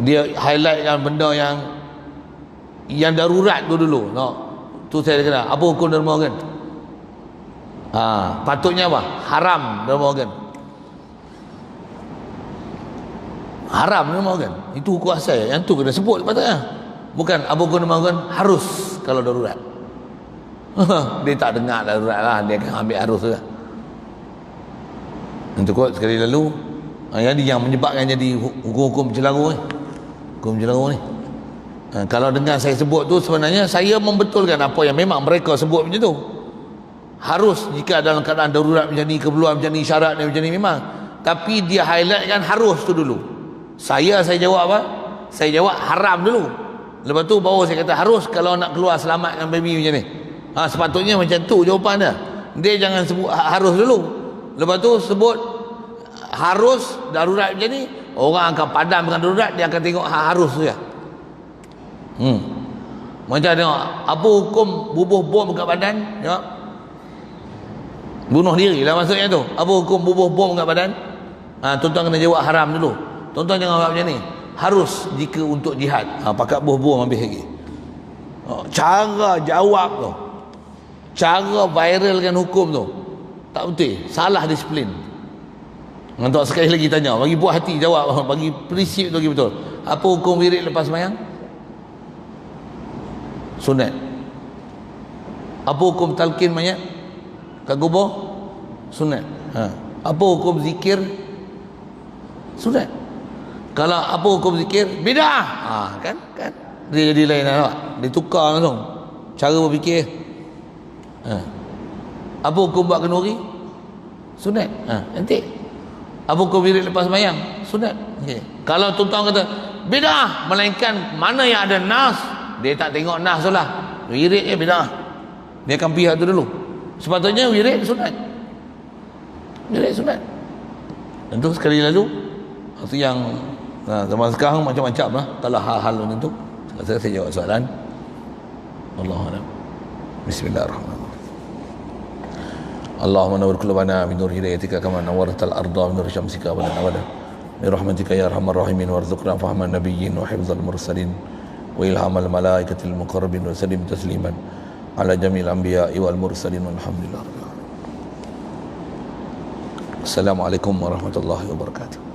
Dia highlightkan benda yang darurat tu dulu. Tu saya kena, apa hukum derma organ? Patutnya apa? Haram derma organ. Haram derma organ. Itu hukum asal. Yang tu kena sebut patutnya. Bukan apa hukum derma organ harus kalau darurat. Dia tak dengar darurat lah, dia akan ambil harus lah. Yang tu kot sekali lalu, yang menyebabkan jadi hukum-hukum celaru ni. Hukum celaru ni. Kalau dengar saya sebut tu, sebenarnya saya membetulkan apa yang memang mereka sebut macam tu. Harus jika dalam keadaan darurat macam ni, keperluan macam ni, syarat macam ni memang. Tapi dia highlightkan harus tu dulu. Saya jawab apa? Saya jawab haram dulu. Lepas tu baru saya kata harus kalau nak keluar selamatkan baby macam ni. Sepatutnya macam tu jawapan dia. Dia jangan sebut harus dulu. Lepas tu sebut harus darurat macam ni, orang akan padamkan darurat, dia akan tengok harus tu ya. Macam tengok apa hukum bubuh bom kat badan, tengok. Bunuh diri lah maksudnya tu. Apa hukum bubuh bom kat badan? Tuan-tuan kena jawab haram dulu. Tuan-tuan jangan jawab macam ni. Harus jika untuk jihad. Pakat bubuh bom habis lagi. Cara jawab tu, cara viralkan hukum tu tak betul, salah disiplin. Untuk sekali lagi tanya, bagi buah hati jawab, bagi prinsip tu lagi betul. Apa hukum wirid lepas sembahyang? Sunat. Apa hukum talqin mayat kat kubur? Sunat. Apa hukum zikir? Sunat. Kalau apa hukum zikir? Bidah. Kan dia jadi lain lah. Dia tukar langsung cara berfikir. Apa hukum buat kenduri? Sunat. Nanti apa hukum wirid lepas sembahyang? Sunat. Kalau tuan-tuan kata bidah, melainkan mana yang ada nas, dia tak tengok nas tu lah, wirid bidah, dia akan pihak tu dulu. Sepatutnya wirid sunat. Wirid sunat. Tentu sekali lalu itu yang zaman sekarang macam-macam lah. Kalau hal-hal macam tu, saya jawab soalan. Allahuakbar. Bismillahirrahmanirrahim. Allahumma nawwir qulubana bi nur hidayatika kama nawwartal arda bi nur syamsika wa nawwala bi rahmatika ya arhamar rahimin warzuqna fahman nabiyyin wa hifdzal mursalin wa ilhamal malaikatil muqarrabin wa sallim tasliman ala jamil anbiya'i wal mursalin walhamdulillah. Assalamualaikum warahmatullahi wabarakatuh.